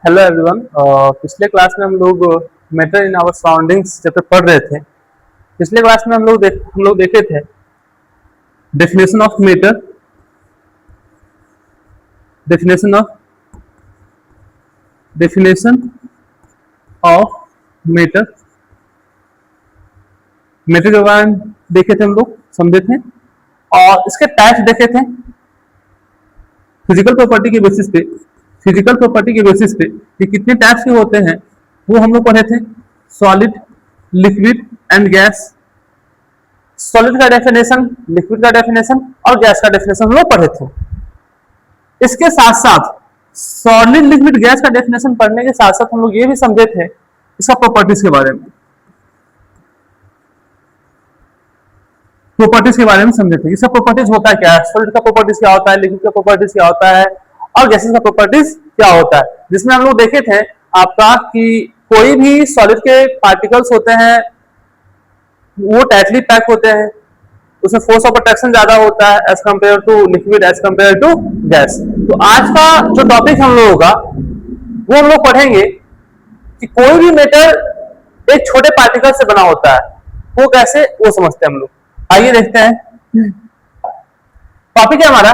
Hello everyone. पिछले class में हम लोग matter in our surroundings chapter पढ़ रहे थे। पिछले क्लास में हम लोग देखे थे definition of matter, definition of matter matter के बारे में देखे थे, हम लोग समझे थे और इसके टाइप्स देखे थे। फिजिकल प्रॉपर्टी के बेसिस पे कि कितने टाइप्स के होते हैं वो हम लोग पढ़े थे। Solid, liquid and gas. Solid का डेफिनेशन, लिक्विड का डेफिनेशन और गैस का डेफिनेशन हम लोग पढ़े थे। इसके साथ साथ सॉलिड, लिक्विड, गैस का डेफिनेशन पढ़ने के साथ साथ हम लोग ये भी समझे थे इसका प्रॉपर्टीज के बारे में। समझे थे इसका प्रॉपर्टीज होता है क्या है, सॉलिड का प्रॉपर्टीज क्या होता है, लिक्विड का प्रॉपर्टीज क्या होता है और गैसेस का प्रॉपर्टीज क्या होता है। जिसमें हम लोग देखे थे आपका कि कोई भी सॉलिड के पार्टिकल्स होते हैं वो टाइटली पैक होते हैं, उसमें फोर्स ऑफ अट्रैक्शन ज्यादा होता है as compare to liquid, as compare to gas. तो आज का जो टॉपिक हम लोगों का वो हम लोग पढ़ेंगे कि कोई भी मैटर एक छोटे पार्टिकल से बना होता है, वो कैसे वो समझते हैं हम लोग। आइए देखते हैं। टॉपिक है हमारा,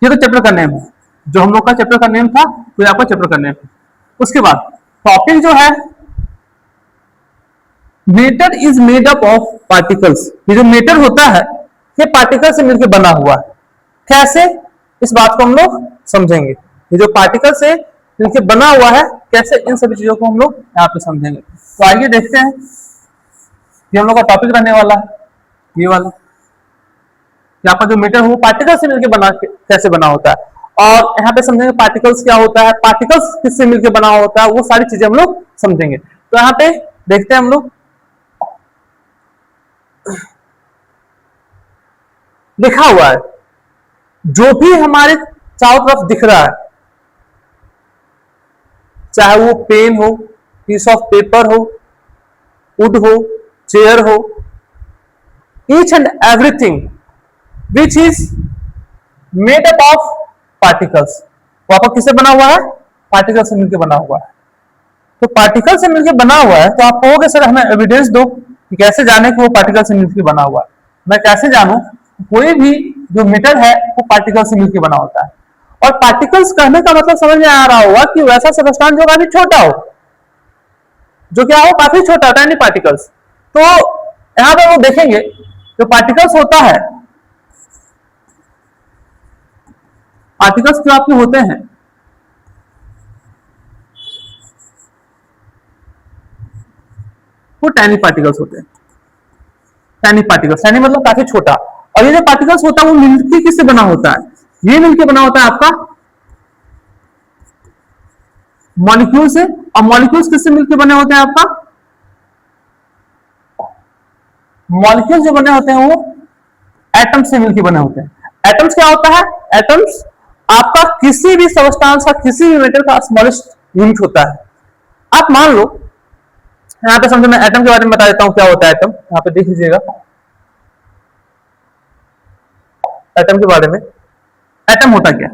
ये तो चैप्टर का नेम है, जो हम लोग का चैप्टर का नेम था तो यहाँ पर चैप्टर का नेम है। उसके बाद टॉपिक जो है matter is made up of particles. ये जो मैटर होता है ये पार्टिकल से मिलकर बना हुआ है। कैसे, इस बात को हम लोग समझेंगे। ये जो पार्टिकल से मिलकर बना हुआ है कैसे, इन सभी चीजों को हम लोग यहाँ पे समझेंगे। तो आइए देखते हैं। ये हम लोग का टॉपिक रहने वाला है, ये वाला। यहाँ पर जो मैटर है वो पार्टिकल से मिलकर कैसे बना होता है, और यहाँ पे समझेंगे पार्टिकल्स क्या होता है, पार्टिकल्स किससे मिलकर बना होता है, वो सारी चीजें हम लोग समझेंगे। तो यहाँ पे देखते हैं हम लोग। लिखा हुआ है जो भी हमारे चारों तरफ दिख रहा है, चाहे वो पेन हो, पीस ऑफ पेपर हो, वुड हो, चेयर हो, each and everything which is made up of particles. वहां पर किससे बना हुआ है, पार्टिकल से मिलकर बना हुआ है। तो पार्टिकल से मिलकर बना हुआ है तो आप कहोगे सर हमें एविडेंस दो कि कैसे जाने कि वो पार्टिकल से मिलकर बना हुआ है। मैं कैसे जानूं, कोई भी जो मैटर है वो पार्टिकल से मिलकर बना होता है। और पार्टिकल्स कहने का मतलब समझ में आ रहा होगा कि वैसा सब्सटेंस जो काफी छोटा हो, जो क्या हो, काफी छोटा, टाइनी पार्टिकल्स। तो यहां पर वो देखेंगे जो पार्टिकल्स होता है, पार्टिकल्स जो आपके होते हैं वो टाइनी पार्टिकल्स होते हैं। टाइनी पार्टिकल्स, टाइनी मतलब काफी छोटा। और ये जो पार्टिकल्स होता है वो मिलकर किससे बना होता है, ये मिलकर बना होता है आपका मॉलिक्यूल से। और मॉलिक्यूल्स किससे मिलकर बने होते हैं, आपका मॉलिक्यूल जो बने होते हैं वो एटम्स से मिलकर बने होते हैं। एटम्स क्या होता है, एटम्स आपका किसी भी सब्सटेंस का, किसी भी मैटर का स्मॉलेस्ट यूनिट होता है। आप मान लो, यहां पे समझो, मैं एटम के बारे में बता देता हूं क्या होता है एटम। यहां पे देख लीजिएगा एटम के बारे में। एटम होता क्या,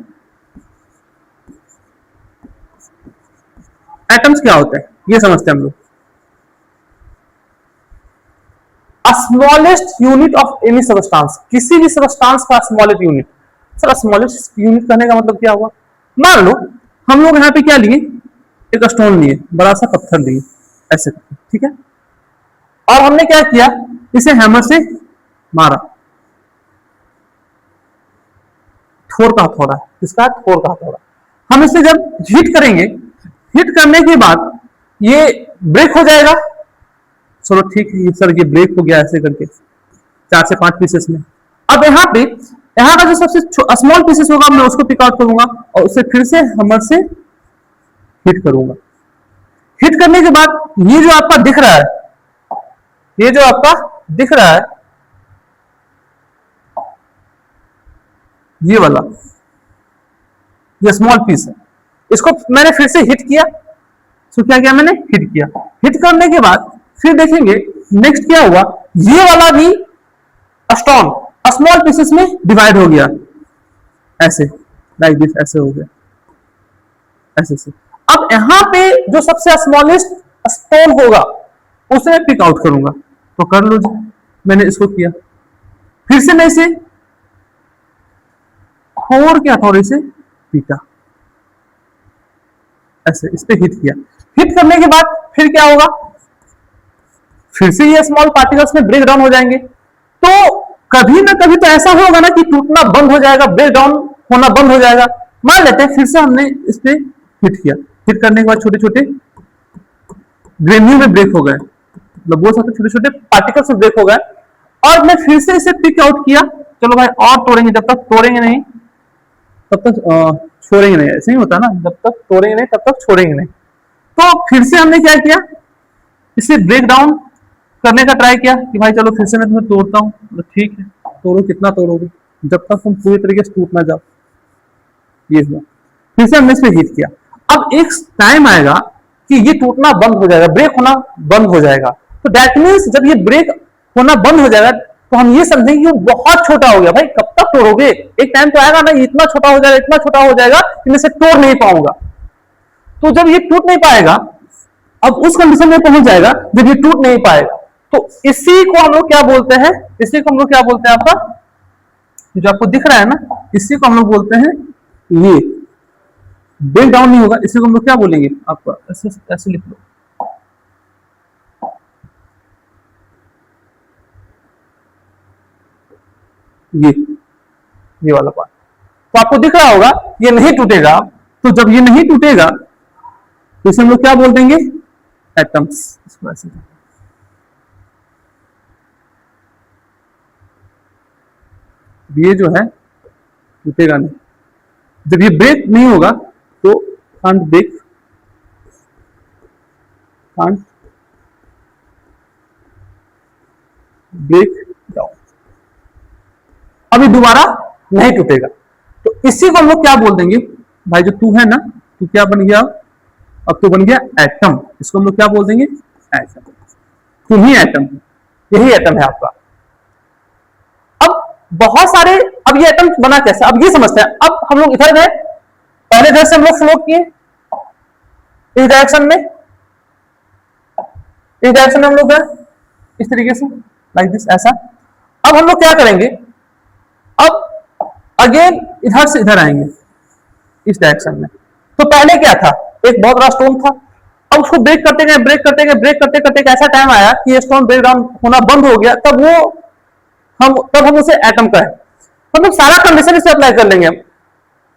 एटम्स क्या होते हैं ये समझते हैं हम लोग। Smallest unit of any substance, किसी भी सब्सटेंस का smallest unit. Sir smallest unit कहने का मतलब क्या हुआ, मान लो हम लोग यहाँ पे क्या लिए, एक स्टोन लिए, बड़ा सा पत्थर लिए ऐसे, ठीक है। और हमने क्या किया, इसे हैमर से मारा, थोर का हथौड़ा, इसका थोर का हथौड़ा। हम इसे जब हिट करेंगे, हिट करने के बाद ये ब्रेक हो जाएगा। चलो ठीक है सर, ये ब्रेक हो गया ऐसे करके 4 से 5 पीसेस में। अब यहाँ पे, यहाँ का जो सबसे स्मॉल पीसेस होगा मैं उसको पिक आउट करूंगा और उसे फिर से हैमर से हिट करूंगा। हिट करने के बाद ये जो आपका दिख रहा है, ये जो आपका दिख रहा है, ये वाला, ये स्मॉल पीस है, इसको मैंने फिर से हिट किया। तो क्या किया मैंने, हिट किया। हिट करने के बाद फिर देखेंगे नेक्स्ट क्या हुआ, ये वाला भी स्टोन स्मॉल पीसेस में डिवाइड हो गया, ऐसे लाइक दिस, ऐसे हो गया। ऐसे से। अब यहां पे जो सबसे स्मॉलेस्ट स्टोन होगा उसे मैं पिक आउट करूंगा, तो कर लो जी, मैंने इसको किया। फिर से मैं इसे और क्या थोड़े से पीटा, ऐसे इस पे हिट किया। हिट करने के बाद फिर क्या होगा, फिर से ये स्मॉल पार्टिकल्स में ब्रेक डाउन हो जाएंगे। तो कभी ना कभी तो ऐसा होगा ना कि टूटना बंद हो जाएगा, ब्रेक डाउन होना बंद हो जाएगा। मान लेते हैं फिर से हमने इस पे हिट किया, हिट करने के बाद छोटे छोटे ग्रेन्यू में ब्रेक हो गए, मतलब बोल सकते छोटे छोटे पार्टिकल्स में ब्रेक हो गए, और मैं फिर से इसे पिक आउट किया। चलो भाई और तोड़ेंगे, जब तक तोड़ेंगे नहीं तब तक छोड़ेंगे नहीं, ऐसे ही होता है ना, जब तक तोड़ेंगे नहीं तब तक छोड़ेंगे नहीं। तो फिर से हमने क्या किया, इसे ब्रेक डाउन करने का ट्राई किया कि भाई चलो फिर से मैं तुम्हें तोड़ता हूँ, तो ठीक है तोड़ो, कितना तोड़ोगे, जब तक तुम पूरी तरीके से टूट ना जाओ। ये हुआ, फिर से हमने इस पे हिट किया। अब एक टाइम आएगा कि ये टूटना बंद हो जाएगा, ब्रेक होना बंद हो जाएगा। तो दैट मीन्स जब ये ब्रेक होना बंद हो जाएगा तो हम ये समझेंगे कि वो बहुत छोटा हो गया। भाई कब तक तोड़ोगे, एक टाइम तो आएगा ना, इतना छोटा हो जाएगा, इतना छोटा हो जाएगा कि मैं इसे तोड़ नहीं पाऊंगा। तो जब ये टूट नहीं पाएगा, अब उस कंडीशन में पहुंच जाएगा जब ये टूट नहीं पाएगा, तो इसी को हम लोग क्या बोलते हैं, इसी को हम लोग क्या बोलते हैं, आपका जो आपको दिख रहा है ना, इसी को हम लोग बोलते हैं, ये ब्रेक डाउन नहीं होगा, इसी को हम लोग क्या बोलेंगे, आपका ऐसे ऐसे लिख लो, ये वाला पार्ट। तो आपको दिख रहा होगा ये नहीं टूटेगा। तो जब ये नहीं टूटेगा तो इसे हम लोग क्या बोल देंगे, एटम्स। इसको ऐसे ये जो है टूटेगा नहीं, जब ये ब्रेक नहीं होगा तो can't break, can't break down. अभी दोबारा नहीं टूटेगा, तो इसी को हम लोग क्या बोल देंगे, भाई जो तू है ना, तू क्या बन गया, अब तो बन गया एटम। इसको हम लोग क्या बोल देंगे, एटम। तुम ही एटम, यही एटम है आपका। अब बहुत सारे, अब ये एटम बना कैसे, अब ये समझते हैं। अब हम लोग इधर गए, पहले इधर से हम लोग फ्लो किए इस डायरेक्शन में, इस डायरेक्शन में हम लोग गए इस तरीके से, लाइक दिस, ऐसा। अब हम लोग क्या करेंगे, अब अगेन इधर से इधर आएंगे इस डायरेक्शन में। तो पहले क्या था, एक बहुत बड़ा स्टोन था, अब उसको ब्रेक करते गए, ब्रेक करते गए, ब्रेक करते करते ऐसा टाइम आया कि ये स्टोन ब्रेक डाउन होना बंद हो गया। तब हम उसे एटम का है, हम लोग सारा कंडीशन इसे अप्लाई कर लेंगे।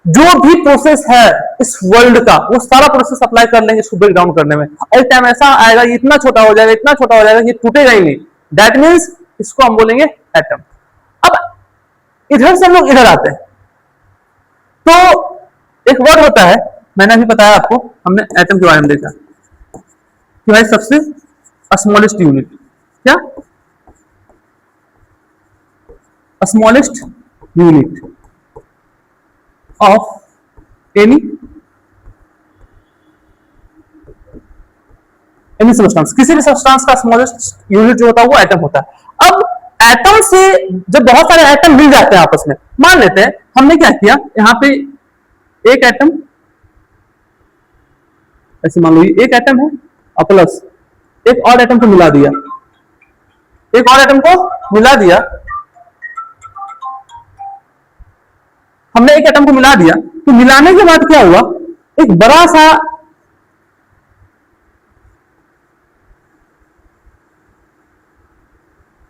जो भी प्रोसेस है इस वर्ल्ड का, वो सारा प्रोसेस अप्लाई कर लेंगे इसको ब्रेक डाउन करने में। एक टाइम ऐसा आएगा, इतना छोटा हो जाएगा, इतना छोटा हो जाएगा कि टूटेगा ही नहीं। दैट मीन्स इसको हम बोलेंगे एटम। अब इधर से हम लोग इधर आते हैं, तो एक वर्ड होता है, मैंने अभी बताया आपको, हमने एटम के बारे में देखा कि भाई सबसे स्मॉलेस्ट यूनिट, क्या smallest unit of any substance, किसी भी सब्सटेंस का स्मॉलेस्ट यूनिट जो होता है वो एटम होता है। अब एटम से जब बहुत सारे एटम मिल जाते हैं आपस में, मान लेते हैं हमने क्या किया, यहां पे एक एटम, ऐसे मान लो ये एक एटम है, और प्लस एक और एटम को मिला दिया, एक और एटम को मिला दिया, हमने एक एटम को मिला दिया। तो मिलाने के बाद क्या हुआ, एक बड़ा सा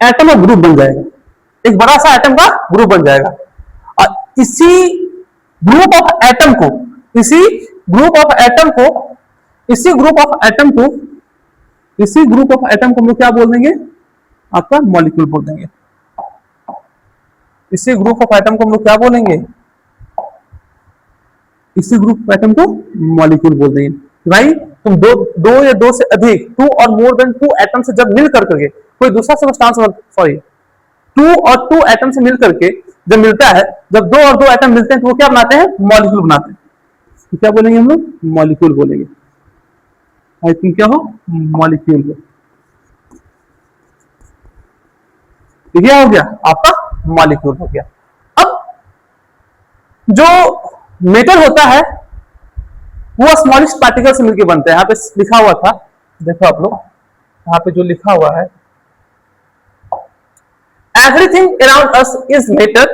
एटम का ग्रुप बन जाएगा, एक बड़ा सा एटम का ग्रुप बन जाएगा। और इसी ग्रुप ऑफ एटम को, इसी ग्रुप ऑफ एटम को, इसी ग्रुप ऑफ एटम को, इसी ग्रुप ऑफ एटम को हम लोग क्या बोल देंगे, आपका मॉलिक्यूल बोल देंगे। इसी ग्रुप ऑफ एटम को हम लोग क्या बोलेंगे, इसी ग्रुप ऑफ एटम को मॉलिक्यूल बोल देंगे। भाई तुम दो या दो से अधिक, टू और मोर देन टू एटम से जब मिल करके कोई दूसरा सब्सटेंस, सॉरी, टू और टू एटम से मिल करके जब मिलता है, जब दो और दो एटम मिलते हैं तो वो क्या बनाते हैं, मॉलिक्यूल बनाते हैं। तो क्या बोलेंगे हम लोग, मॉलिक्यूल बोलेंगे। भाई तुम क्या हो, मॉलिक्यूल हो। तो क्या हो गया, आपका मॉलिक्यूल हो गया। अब जो मेटल होता है वो स्मॉलेस्ट पार्टिकल से मिलकर बनते हैं। यहाँ पे लिखा हुआ था, देखो आप लोग, यहाँ पे जो लिखा हुआ है, everything around us is matter,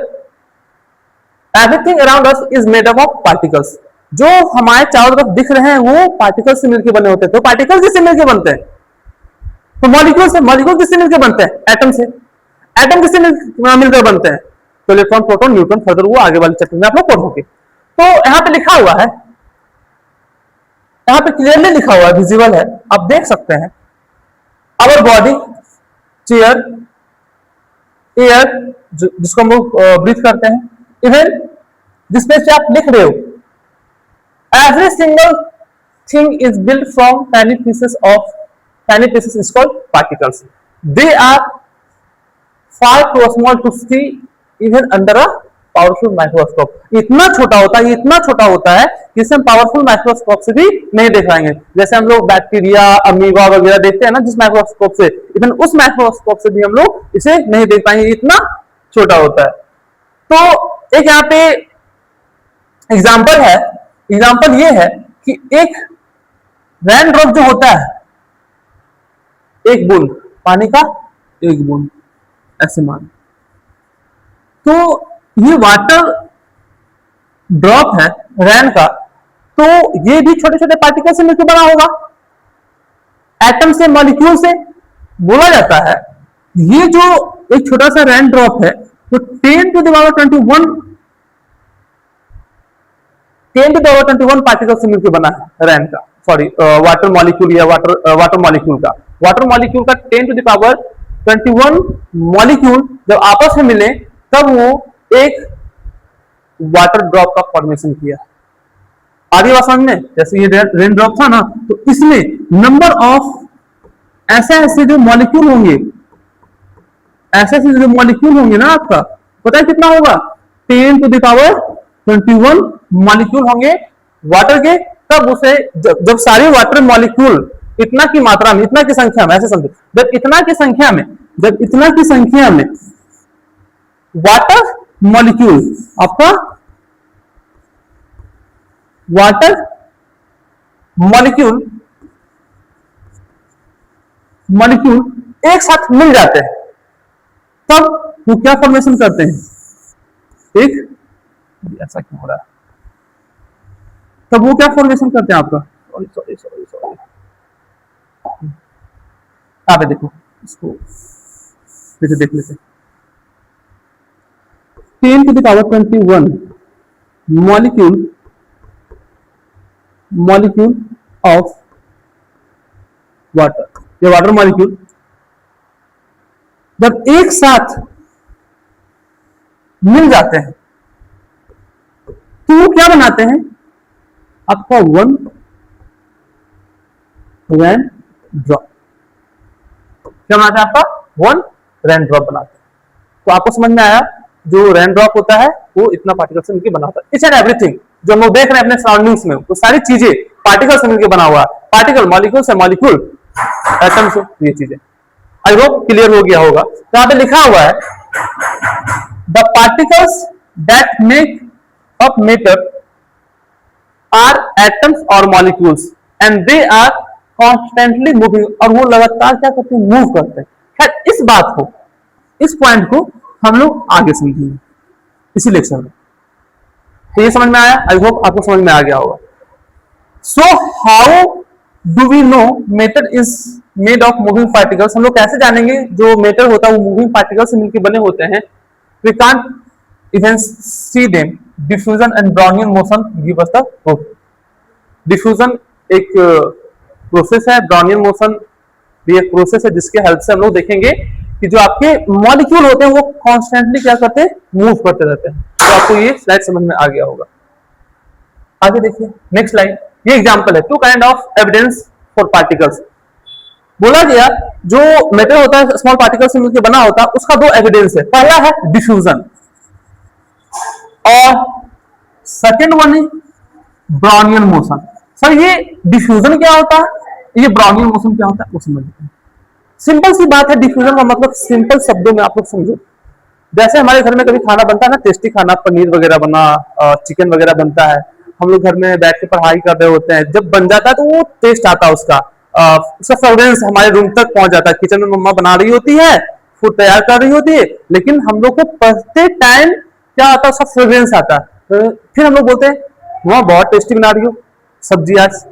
everything around us is made up of particles. जो हमारे चारों तरफ दिख रहे हैं वो पार्टिकल से मिलकर बने होते हैं। तो पार्टिकल किससे मिलकर बनते हैं? तो मॉलिक्यूल से। मॉलिक्यूल किससे मिलकर बनते हैं? एटम से। एटम किससे मिलकर बनते हैं? तो इलेक्ट्रॉन, प्रोटॉन, न्यूट्रॉन, फर्दर वो आगे वाले चैप्टर में आप लोग पढ़ोगे। तो यहाँ पे लिखा हुआ है, यहाँ पे क्लियरली लिखा हुआ है, विजिबल है, आप देख सकते हैं। आवर बॉडी, चेयर, एयर जिसको हम लोग ब्रीथ करते हैं, इवन जिसमें से आप लिख रहे हो, every single thing is built from tiny pieces is called particles. They are far too small to see even under a powerful microscope. इतना छोटा होता है, इतना छोटा होता है कि इसे हम पावरफुल माइक्रोस्कोप से भी नहीं देख पाएंगे। जैसे हम लोग बैक्टीरिया, अमीबा वगैरह देखते हैं ना जिस माइक्रोस्कोप से, इवन उस माइक्रोस्कोप से भी हम लोग इसे नहीं देख पाएंगे, इतना छोटा होता है। तो एक यहाँ पे एग्जाम्पल है, एग्जाम्पल ये है कि एक रेन ड्रॉप जो होता है, एक बूंद पानी का, एक बूंद ऐसे मान, तो ये वाटर ड्रॉप है रेन का, तो ये भी छोटे छोटे पार्टिकल से मिलकर बना होगा, एटम से, मॉलिक्यूल से। बोला जाता है ये जो एक छोटा सा रेन ड्रॉप है तो 10 to the power 21 पार्टिकल से मिलकर बना है रेन का, सॉरी वाटर मॉलिक्यूल या वाटर मॉलिक्यूल का। वाटर मॉलिक्यूल का 10 to the power 21 मॉलिक्यूल जब आपस में मिले तब वो एक वाटर ड्रॉप का फॉर्मेशन किया। आगे बात समझ में, जैसे ये रेन ड्रॉप था ना, तो इसमें नंबर ऑफ ऐसे ऐसे जो मॉलिक्यूल होंगे, ऐसे ऐसे जो मॉलिक्यूल होंगे ना, आपका पता है कितना होगा? 10 to the power 21 मॉलिक्यूल होंगे वाटर के। तब उसे जब सारे वाटर मॉलिक्यूल इतना की मात्रा में, इतना की संख्या में, ऐसे समझो, जब इतना की संख्या में वाटर मॉलिक्यूल, आपका वाटर मॉलिक्यूल एक साथ मिल जाते हैं, तब वो क्या फॉर्मेशन करते हैं? एक, ऐसा क्यों हो रहा है? तब वो क्या फॉर्मेशन करते हैं आपका? सॉरी यहाँ पे देखो, इसको फिर से देख लेते हैं। 10 to the power 21 molecule of water, ये वाटर मॉलिक्यूल जब एक साथ मिल जाते हैं तो वो क्या बनाते हैं? आपका वन रेन ड्रॉप। क्या बनाते हैं? आपका वन रेन ड्रॉप बनाते हैं। तो आपको समझ में आया, जो रेन ड्रॉप होता है वो इतना पार्टिकल से मिलकर बना होता है। इच एंड एवरीथिंग जो हम लोग देख रहे हैं अपने सराउंडिंग्स में, वो सारी चीजें पार्टिकल से मिलकर बना हुआ है। पार्टिकल, मॉलिक्यूल से मॉलिक्यूल, एटम से, ये चीजें। आई होप क्लियर हो गया होगा। तो यहाँ पे लिखा हुआ है, the particles that make up matter are atoms और molecules and they are constantly moving, और वो लगातार क्या करते हैं? मूव करते हैं। खैर इस बात को, इस पॉइंट को हम लोग आगे समझेंगे इसी लेक्चर में। तो ये समझ में आया? आई होप आपको समझ में आ गया होगा। So how do we know matter is made of moving particles? हम लोग कैसे जानेंगे जो मैटर होता है वो मूविंग पार्टिकल से मिलकर बने होते हैं? We can't even see them. Diffusion and Brownian motion give us the proof. Diffusion एक प्रोसेस है, ब्राउनियन मोशन भी एक प्रोसेस है, जिसके हेल्प से हम लोग देखेंगे कि जो आपके मॉलिक्यूल होते हैं वो कॉन्स्टेंटली क्या करते हैं? मूव करते रहते हैं। तो आपको ये स्लाइड समझ में आ गया होगा। आगे देखिए नेक्स्ट स्लाइड। ये एग्जांपल है, two kind of evidence for particles. बोला गया जो मैटर होता है स्मॉल पार्टिकल से मिलकर बना होता है, उसका दो एविडेंस है। पहला है डिफ्यूजन और सेकेंड वन है ब्राउनियन मोशन। सर ये डिफ्यूजन क्या होता है, ये ब्राउनियन मोशन क्या होता है, वो समझ लेते हैं। सिंपल सी बात है, डिफ्यूजन का मतलब सिंपल शब्दों में आप लोग समझो। जैसे हमारे घर में कभी खाना बनता है ना, टेस्टी खाना, पनीर वगैरह बना, चिकन वगैरह बनता है, हम लोग घर में बैठ के पढ़ाई कर रहे होते हैं, जब बन जाता है तो वो टेस्ट आता है उसका, उसका फ्रेग्रेंस हमारे रूम तक पहुंच जाता है। किचन में मम्मा बना रही होती है, फूड तैयार कर रही होती है, लेकिन हम लोग को पढ़ते टाइम क्या आता है, उसका फ्रेग्रेंस आता है। फिर हम लोग बोलते हैं मम्मा बहुत टेस्टी बना रही हो सब्जी आज,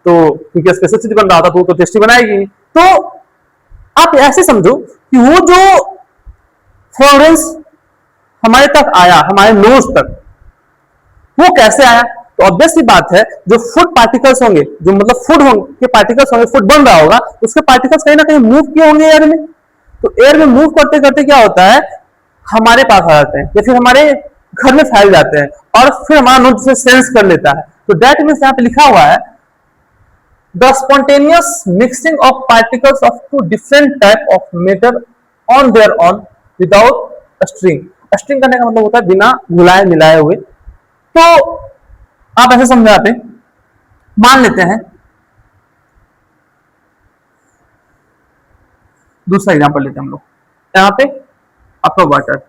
तो क्योंकि स्पेशल चीज बन रहा था तो टेस्टी बनाएगी। तो आप ऐसे समझो कि वो जो फ्रेग्रेंस हमारे तक आया, हमारे नोज तक, वो कैसे आया? तो ऑब्वियस सी बात है, जो फूड पार्टिकल्स होंगे, जो मतलब फूड के पार्टिकल्स होंगे, फूड बन रहा होगा, उसके पार्टिकल्स कहीं ना कहीं मूव किए होंगे एयर में। तो एयर में मूव करते करते क्या होता है, हमारे पास आ जाते हैं या फिर हमारे घर में फैल जाते हैं, और फिर हमारा नोज से सेंस कर लेता है। तो दैट मीन्स यहाँ पे लिखा हुआ है the spontaneous mixing of particles of two different type of matter on their own without stirring. Stirring करने का मतलब होता है बिना घुलाए मिलाए हुए। तो आप ऐसे समझाते, मान लेते हैं दूसरा एग्जांपल लेते हैं हम लोग, यहाँ पे आपका वाटर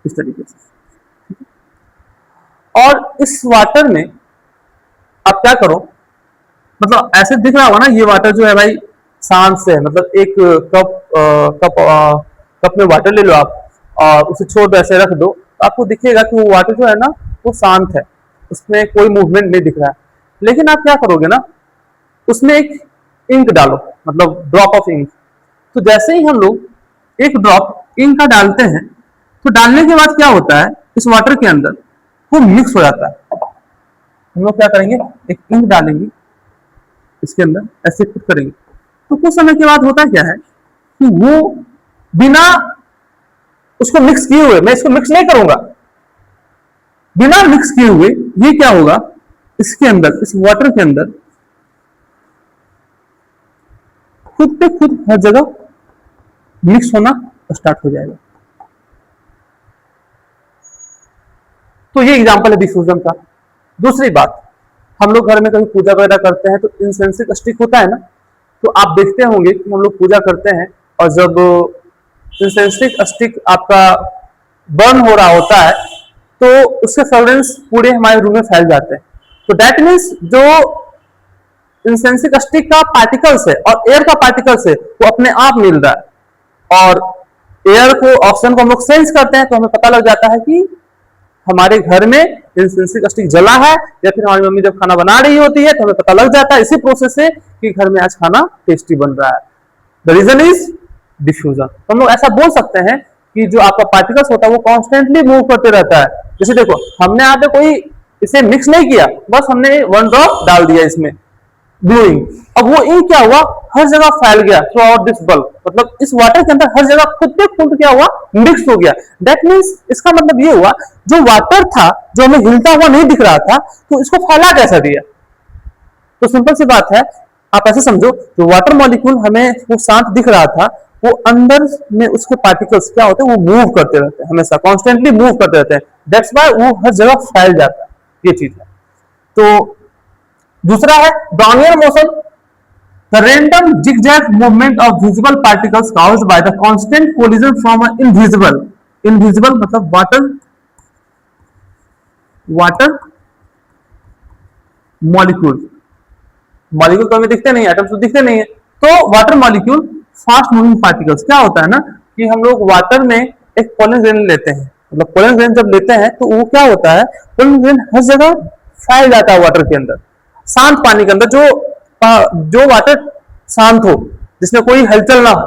इस तरीके से, और इस वाटर में आप क्या करो, मतलब ऐसे दिख रहा होगा ना, ये वाटर जो है भाई शांत से है, मतलब एक कप में वाटर ले लो आप और उसे छोड़ दो, ऐसे रख दो, तो आपको दिखेगा कि वो वाटर जो है ना वो शांत है, उसमें कोई मूवमेंट नहीं दिख रहा है। लेकिन आप क्या करोगे ना, उसमें एक इंक डालो, मतलब ड्रॉप ऑफ इंक। तो जैसे ही हम लोग एक ड्रॉप इंक का डालते हैं, तो डालने के बाद क्या होता है, इस वाटर के अंदर वो मिक्स हो जाता है। हम लोग क्या करेंगे, एक इंक डालेंगे इसके अंदर, ऐसे फिट करेंगे, तो कुछ समय के बाद होता क्या है कि वो बिना उसको मिक्स किए हुए, मैं इसको मिक्स नहीं करूंगा, बिना मिक्स किए हुए ये क्या होगा, इसके अंदर, इस वाटर के अंदर खुद पे खुद हर जगह मिक्स होना स्टार्ट हो जाएगा। तो ये एग्जांपल है डिफ्यूजन का। दूसरी बात, हम लोग घर में कभी पूजा वगैरह करते हैं तो इंसेंसिक स्टिक होता है ना, तो आप देखते होंगे कि हम लोग पूजा करते हैं और जब इंसेंसिक स्टिक आपका बर्न हो रहा होता है तो उसके फ्रेग्रेंस पूरे हमारे रूम में फैल जाते हैं। तो दैट मीन्स जो इंसेंसिक स्टिक का पार्टिकल्स है और एयर का पार्टिकल्स है वो अपने आप मिल रहा है, और एयर को, ऑक्सीजन को हम लोग सेंस करते हैं, तो हमें पता लग जाता है कि हमारे घर में इंसेंसिक स्टिक जला है, या फिर हमारी मम्मी जब खाना बना रही होती है तो हमें पता लग जाता है इसी प्रोसेस से कि घर में आज खाना टेस्टी बन रहा है। The reason is diffusion. तो हम लोग ऐसा बोल सकते हैं कि जो आपका पार्टिकल्स होता है वो कॉन्स्टेंटली मूव करते रहता है। जैसे देखो, हमने यहाँ पे कोई इसे मिक्स नहीं किया, बस हमने वन ड्रॉप डाल दिया इसमें ब्लू इंक, अब वो इंक क्या हुआ, हर जगह फैल गया थ्रू आउट दिस बल्ब, मतलब इस वाटर के अंदर हर जगह खुद पे खुद क्या हुआ, मिक्स हो गया। दैट मीन्स इसका मतलब ये हुआ, जो वाटर था जो हमें हिलता हुआ नहीं दिख रहा था, तो इसको फैला कैसा दिया? तो सिंपल सी बात है, आप ऐसे समझो, जो वाटर मॉलिक्यूल हमें वो शांत दिख रहा था, वो अंदर में उसके पार्टिकल्स क्या होते हैं, वो मूव करते रहते हैं, हमेशा कॉन्स्टेंटली मूव करते रहते हैं। दैट्स व्हाई वो हर जगह फैल जाता है, ये चीज है। तो दूसरा है Brownian motion, the random zigzag movement of visible particles caused by the constant collision from an invisible मतलब वाटर मॉलिक्यूल तो हमें दिखते नहीं, एटम्स तो दिखते नहीं है, तो water molecule fast moving particles. क्या होता है ना कि हम लोग वाटर में एक पोलन ग्रेन लेते हैं, मतलब पोलन ग्रेन जब लेते हैं तो वो क्या होता है, पोलन ग्रेन हर जगह फैल जाता है वाटर के अंदर, शांत पानी के अंदर, जो वाटर शांत हो, जिसमें कोई हलचल ना हो,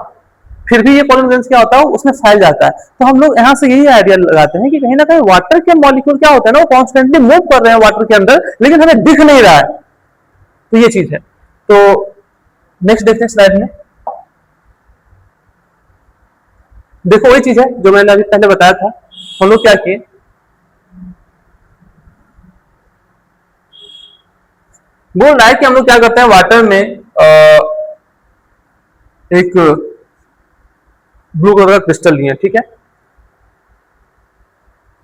फिर भी ये पोलन ग्रेन्स क्या होता है, उसमें फैल जाता है। तो हम लोग यहाँ से यही आइडिया लगाते हैं कि कहीं ना कहीं वाटर के मॉलिक्यूल क्या होता है ना, वो कॉन्स्टेंटली मूव कर रहे हैं वाटर के अंदर, लेकिन हमें दिख नहीं रहा है। तो ये चीज है। तो नेक्स्ट देखते हैं स्लाइड में, देखो वही चीज है जो मैंने अभी पहले बताया था। हम लोग क्या किए, बोल रहा है कि हम लोग क्या करते हैं, वाटर में एक ब्लू कलर का क्रिस्टल लिए, ठीक है,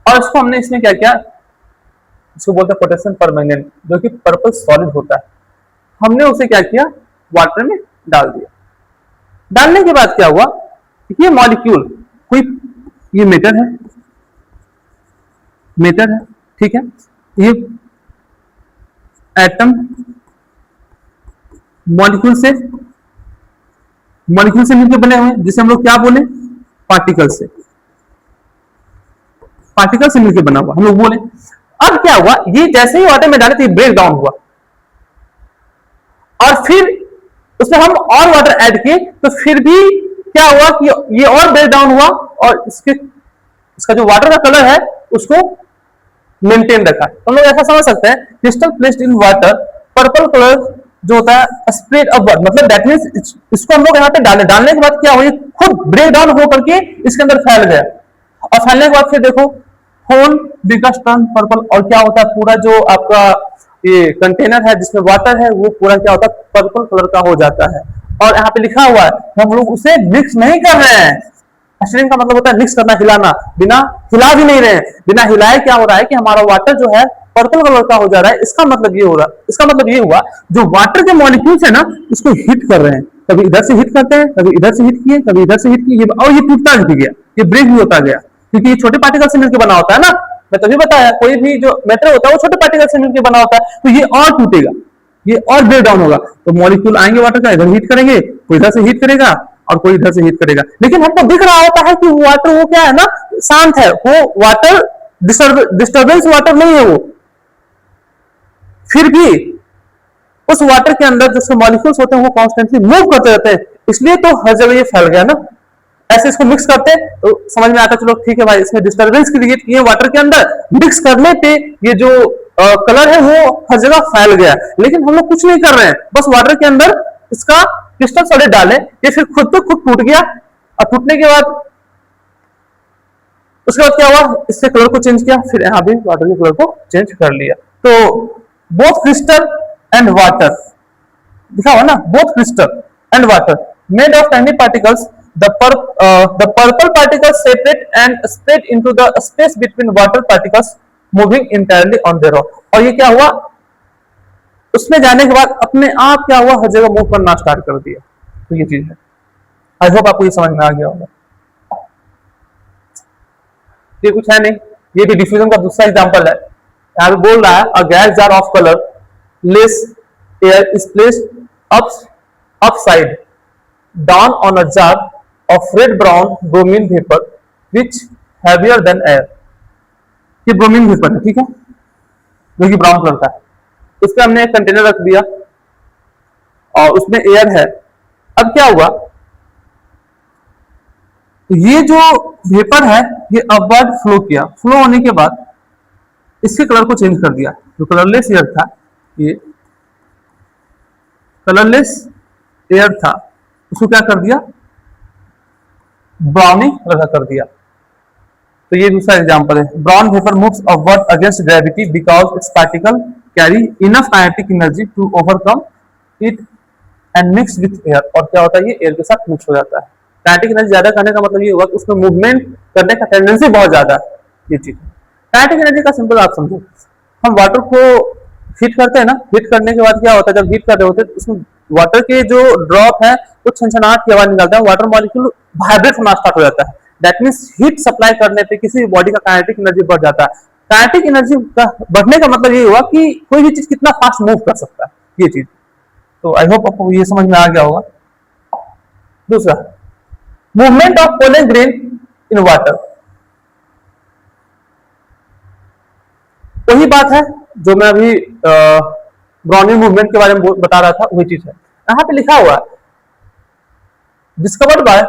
और इसको हमने इसमें क्या किया, इसको बोलते हैं पोटेशियम परमैंगनेट, जो कि पर्पल सॉलिड होता है। हमने उसे क्या किया, वाटर में डाल दिया। डालने के बाद क्या हुआ, ये मॉलिक्यूल कोई, ये मेटर है, ठीक है, ये एटम मॉलिक्यूल से मिलकर बने हुए हैं, जिसे हम लोग क्या बोले, पार्टिकल से, पार्टिकल से मिलकर बना हुआ हम लोग बोले। अब क्या हुआ, ये जैसे ही वाटर में डाले तो ब्रेक डाउन हुआ, और फिर उसमें हम और वाटर ऐड किए तो फिर भी क्या हुआ कि ये और ब्रेक डाउन हुआ, और इसका जो वाटर का कलर है उसको मेंटेन रखा। हम लोग ऐसा समझ सकते हैं, crystal placed in water, purple colour जो होता है स्प्रेड अपवर्ड, मतलब दैट मींस इसको हम लोग यहाँ पे डालने के बाद क्या हुआ, खुद ब्रेक डाउन हो करके इसके अंदर फैल गया, और फैलने के बाद फिर देखो होल बिकॉज टर्न पर्पल, और क्या होता है पूरा जो आपका ये कंटेनर है जिसमें वाटर है वो पूरा क्या होता है पर्पल कलर का हो जाता है। और यहाँ पे लिखा हुआ है हम लोग उसे मिक्स नहीं कर रहे हैं, स्टिरिंग का मतलब होता है मिक्स करना, हिलाना, बिना हिला भी नहीं रहे हैं, बिना हिलाए क्या हो रहा है कि हमारा वाटर जो है पर्पल कलर का हो जा रहा है। इसका मतलब ये हो रहा है, इसका मतलब ये हुआ जो वाटर के मॉलिक्यूल्स है ना इसको हिट कर रहे हैं, कभी इधर से हिट करते हैं, कभी इधर से हिट किए, कभी इधर से हिट किए, और ये टूटता भी गया, ये ब्रेक भी होता गया, क्योंकि ये छोटे पार्टिकल से मिलकर बना होता है ना, मैं तभी बताया कोई भी जो मैटर होता है वो छोटे पार्टिकल से मिलकर बना होता है, तो ये और टूटेगा, ये और ब्रेक डाउन होगा, तो मॉलिक्यूल आएंगे वाटर का, इधर हीट करेंगे, कोई इधर से हीट करेगा और कोई इधर से हीट करेगा, लेकिन हमको दिख रहा होता है कि वाटर वो क्या है ना शांत है, वो वाटर डिस्टर्बेंस वाटर नहीं है वो, फिर भी उस वाटर के अंदर जो मॉलिक्यूल्स होते हैं वो कॉन्स्टेंटली मूव करते रहते हैं, इसलिए तो हर जगह ये फैल गया ना। ऐसे इसको मिक्स करते तो समझ में आता, चलो ठीक है भाई, इसमें डिस्टर्बेंस क्रिएट किए वाटर के अंदर, मिक्स करने पे ये जो कलर है वो हर जगह फैल गया, लेकिन हम लोग कुछ नहीं कर रहे हैं, बस वाटर के अंदर इसका क्रिस्टल सॉलिड डाले, ये फिर खुद तो खुद टूट गया, और टूटने के बाद उसके बाद क्या हुआ, इससे कलर को चेंज किया, फिर यहाँ भी वाटर के कलर को चेंज कर लिया। तो बोथ क्रिस्टल एंड वाटर दिखा हुआ ना, both crystal and water made of tiny particles, the purple particles separate and spread into the space between water particles moving entirely on their own। और ये क्या हुआ, उसमें जाने के बाद अपने आप क्या हुआ, हर जगह मूव करना स्टार्ट कर दिया। तो ये चीज है, आई होप आपको ये समझ में आ गया होगा। ये कुछ है नहीं, ये भी डिफ्यूजन का दूसरा एग्जांपल है। यहाँ पे बोल रहा है a gas jar of colour less air is placed upside down on a jar of red brown bromine vapor which heavier than air। ये ब्रोमीन वेपर है, ठीक है, जो कि ब्राउन कलर का है, उस पर हमने एक कंटेनर रख दिया और उसमें एयर है। अब क्या हुआ, ये जो वेपर है ये अपवर्ड फ्लो किया, फ्लो होने के बाद इसके कलर को चेंज कर दिया, जो कलरलेस एयर था, ये कलरलेस एयर था उसको क्या कर दिया, ब्राउनी कलर का कर दिया। तो ये दूसरा एग्जांपल है, brown vapour moves upward against gravity because its particle carry enough kinetic energy to overcome it and mix with air. और क्या होता है, ये एयर के साथ मिक्स हो जाता है। काइनेटिक एनर्जी ज्यादा करने का मतलब ये होगा कि उसमें मूवमेंट करने का टेंडेंसी बहुत ज्यादा है। ये चीज काइनेटिक एनर्जी का सिंपल आप समझो, हम वाटर को हीट करते हैं ना, हीट करने के बाद क्या होता है, जब हीट कर रहे होते हैं उसमें वाटर के जो ड्रॉप है वो छनछनाहट की आवाज निकालता है, वाटर मॉलिक्यूल वाइब्रेट होना स्टार्ट हो जाता है। दैट मींस हीट सप्लाई करने पे किसी भी बॉडी का काइनेटिक एनर्जी बढ़ जाता है। काइनेटिक एनर्जी का बढ़ने का मतलब ये हुआ कि कोई भी चीज कितना फास्ट मूव कर सकता है, ये चीज। तो आई होप आपको ये समझ में आ गया होगा। दूसरा, movement of pollen grain in water, वही बात है जो मैं अभी ब्राउनिंग मूवमेंट के बारे में बता रहा था, वही चीज है। यहाँ पे लिखा हुआ है discovered by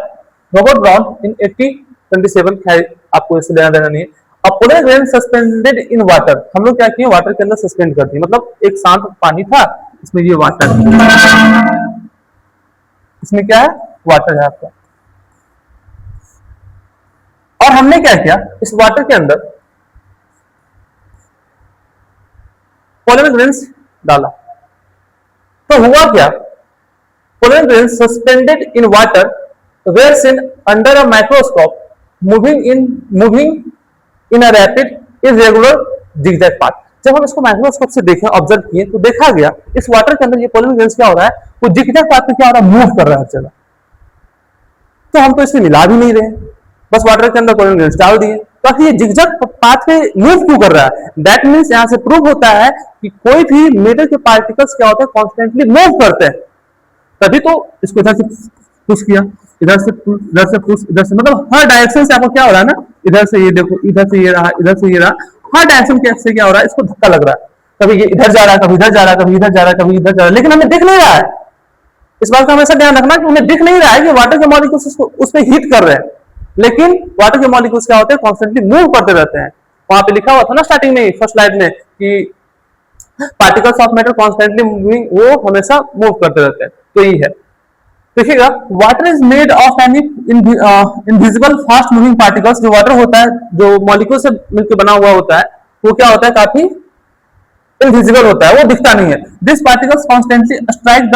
Robert Brown in 1827, खैर आपको इससे लेना देना नहीं है। A pollen grain suspended in water, हम लोग क्या किए, वाटर के अंदर सस्पेंड कर दिए, मतलब एक शांत पानी था, इसमें ये वाटर, इसमें क्या है, वाटर है आपका। और हमने क्या किया, इस वाटर के अंदर पोलन ग्रेन्स डाला, तो हुआ क्या, pollen grains suspended in water were seen under a microscope moving in a rapid irregular zigzag path। जब हम इसको माइक्रोस्कोप से देखें, ऑब्जर्व किए, तो देखा गया इस वाटर के अंदर ये पोलन ग्रेन्स क्या हो रहा है, वो जिगजैग पाथ में क्या हो रहा है, मूव कर रहा है हर जगह। तो हम तो इसमें मिला भी नहीं रहे, बस वाटर के अंदर पोलन ग्रेन्स डाल दिए, तो ये जिगजैग पाथ पे मूव क्यों कर रहा है? दैट मीन्स यहां से प्रूव होता है कि कोई भी मेटर के पार्टिकल्स क्या होते हैं, कॉन्स्टेंटली मूव करते हैं। तभी तो इसको इधर से पुश किया, इधर से पुश, इधर से, मतलब हर डायरेक्शन से आपको क्या हो रहा है ना, इधर से ये देखो, इधर से ये रहा, इधर से ये रहा, हर डायरेक्शन से क्या हो रहा है, इसको धक्का लग रहा है। कभी ये इधर जा रहा है, कभी इधर जा रहा है, कभी इधर जा रहा है, कभी इधर जा रहा है, लेकिन हमें दिख नहीं रहा है। इस बात का हमेशा ध्यान रखना कि हमें दिख नहीं रहा है कि वाटर के मॉलिक्यूल्स उस पर हीट कर रहे हैं, लेकिन वाटर के मॉलिक्यूल्स क्या होते हैं, कॉन्स्टेंटली मूव करते रहते हैं। वहां पे लिखा हुआ था ना स्टार्टिंग में, फर्स्ट स्लाइड में, कि particles of matter constantly moving, वो हमेशा मूव करते रहते हैं। तो ये है, देखिएगा, water is made of any invisible fast moving particles. जो वाटर होता है, जो मॉलिक्यूल से मिलकर बना हुआ होता है, वो क्या होता है, काफी इनविजिबल होता है, वो दिखता नहीं है। This particles constantly strike the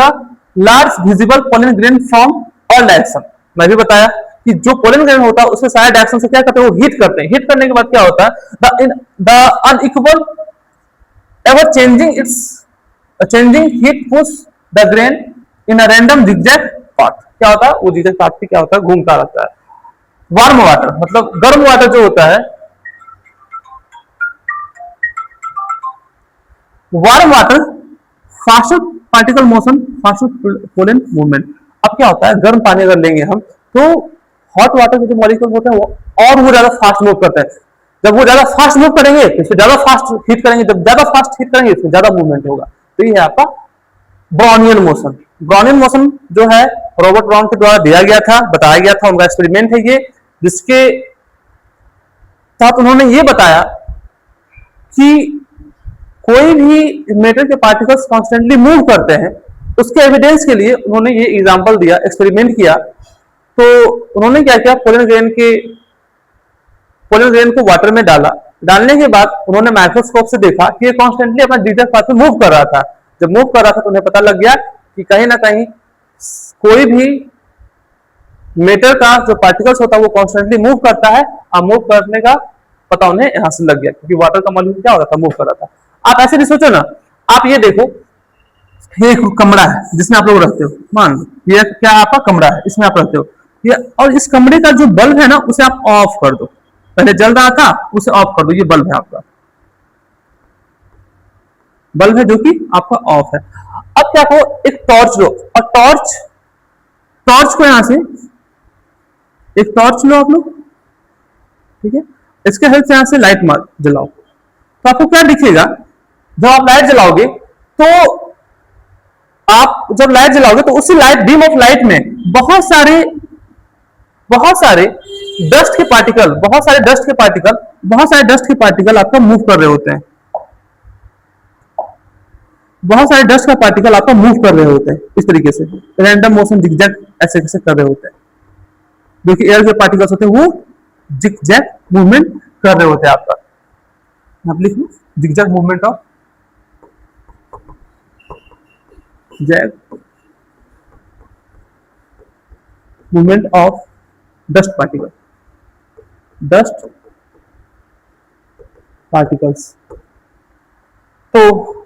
large visible pollen grain from all direction. मैं भी बताया कि जो पोलन ग्रेन होता है उसके सारे डायरेक्शन से क्या करते हैं, वो हीट करते हैं। हीट करने के बाद क्या होता है, the unequal ever changing heat push the grain in a random zigzag path. क्या होता है, वो जिगजैग पाथ पे क्या होता है, घूमता रहता है। वार्म वाटर, मतलब गर्म वाटर जो होता है, warm water faster particle motion, faster pollen movement. अब क्या होता है, गर्म पानी अगर लेंगे हम, तो हॉट वाटर के जो मॉलिक्यूल होते हैं वो ज्यादा फास्ट मूव करते हैं। जब वो ज्यादा फास्ट मूव करेंगे तो ज्यादा फास्ट हीट करेंगे, जब ज्यादा फास्ट हीट करेंगे तो ज्यादा मूवमेंट होगा। तो ये है आपका ब्राउनियन मोशन। ब्राउनियन मोशन जो है रॉबर्ट ब्राउन के द्वारा दिया गया था, बताया गया था, उनका एक्सपेरिमेंट है ये, जिसके साथ उन्होंने ये बताया कि कोई भी मैटर के पार्टिकल्स कॉन्स्टेंटली मूव करते हैं। उसके एविडेंस के लिए उन्होंने ये एग्जांपल दिया, एक्सपेरिमेंट किया। तो उन्होंने क्या किया, पोलन ग्रेन को वाटर में डाला। डालने के बाद उन्होंने माइक्रोस्कोप से देखा कि ये कॉन्स्टेंटली अपना जिगजैग पाथ में मूव कर रहा था। जब मूव कर रहा था तो उन्हें पता लग गया कि कहीं ना कहीं कोई भी मैटर का जो पार्टिकल्स होता है वो कॉन्स्टेंटली मूव करता है, और मूव करने का पता उन्हें यहां से लग गया, क्योंकि वाटर का मॉलिक्यूल क्या हो रहा था, मूव कर रहा था। आप ऐसे भी सोचो ना, आप ये देखो, ये एक कमरा है जिसमें आप लोग रहते हो, मान लो ये क्या आपका कमरा है, इसमें आप रहते हो, ये, और इस कमरे का जो बल्ब है ना, उसे आप ऑफ कर दो। पहले जल रहा था, उसे ऑफ कर दो, ये बल्ब है आपका, बल्ब है जो कि आपका ऑफ है। अब क्या करो, एक टॉर्च लो, और टॉर्च को यहां से एक टॉर्च लो आप लोग, ठीक है, इसके हेल्प से यहां से लाइट मार जलाओ, तो आपको क्या दिखेगा, जब आप लाइट जलाओगे तो उसी लाइट बीम ऑफ लाइट में बहुत सारे डस्ट के पार्टिकल आपका मूव कर रहे होते हैं। बहुत सारे डस्ट का पार्टिकल आपका मूव कर रहे होते हैं, इस तरीके से रैंडम मोशन जिगजैग ऐसे कैसे कर रहे होते हैं। जो कि एयर के पार्टिकल्स होते हैं वो जिगजैग मूवमेंट कर रहे होते हैं आपका। आप लिख लो, zigzag movement of dust particles. तो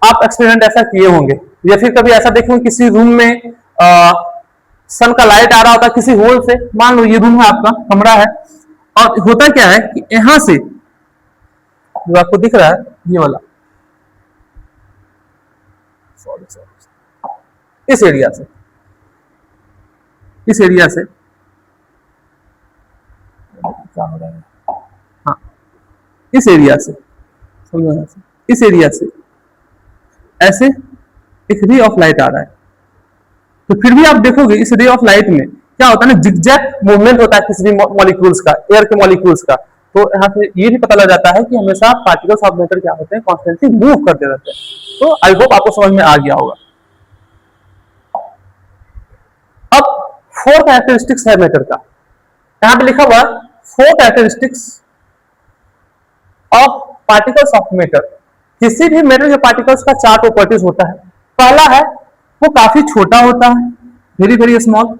आप एक्सपेरिमेंट ऐसा किए होंगे, या फिर कभी ऐसा देखे किसी रूम में सन का लाइट आ रहा होता है किसी होल से। मान लो ये रूम है आपका, कमरा है, और होता क्या है कि यहां से जो आपको दिख रहा है ये वाला, इस एरिया से क्या हो रहा है, हाँ, इस एरिया से ऐसे एक रे ऑफ लाइट आ रहा है। तो फिर भी आप देखोगे इस रे ऑफ लाइट में क्या होता है ना, जिगजैग मूवमेंट होता है किसी भी मॉलिक्यूल्स का, एयर के मॉलिक्यूल्स का। तो यहाँ से ये भी पता लग जाता है कि हमेशा पार्टिकल्स ऑफ मैटर क्या होते हैं, कॉन्स्टेंटली मूव करते रहते हैं। तो आई होप आपको समझ में आ गया होगा। अब 4 कैरेक्टरिस्टिक्स है मैटर का, यहां पे लिखा हुआ 4 characteristics of particles of matter. किसी भी मैटर के पार्टिकल्स का 4 प्रॉपर्टीज होता है। पहला है वो काफी छोटा होता है, very very small,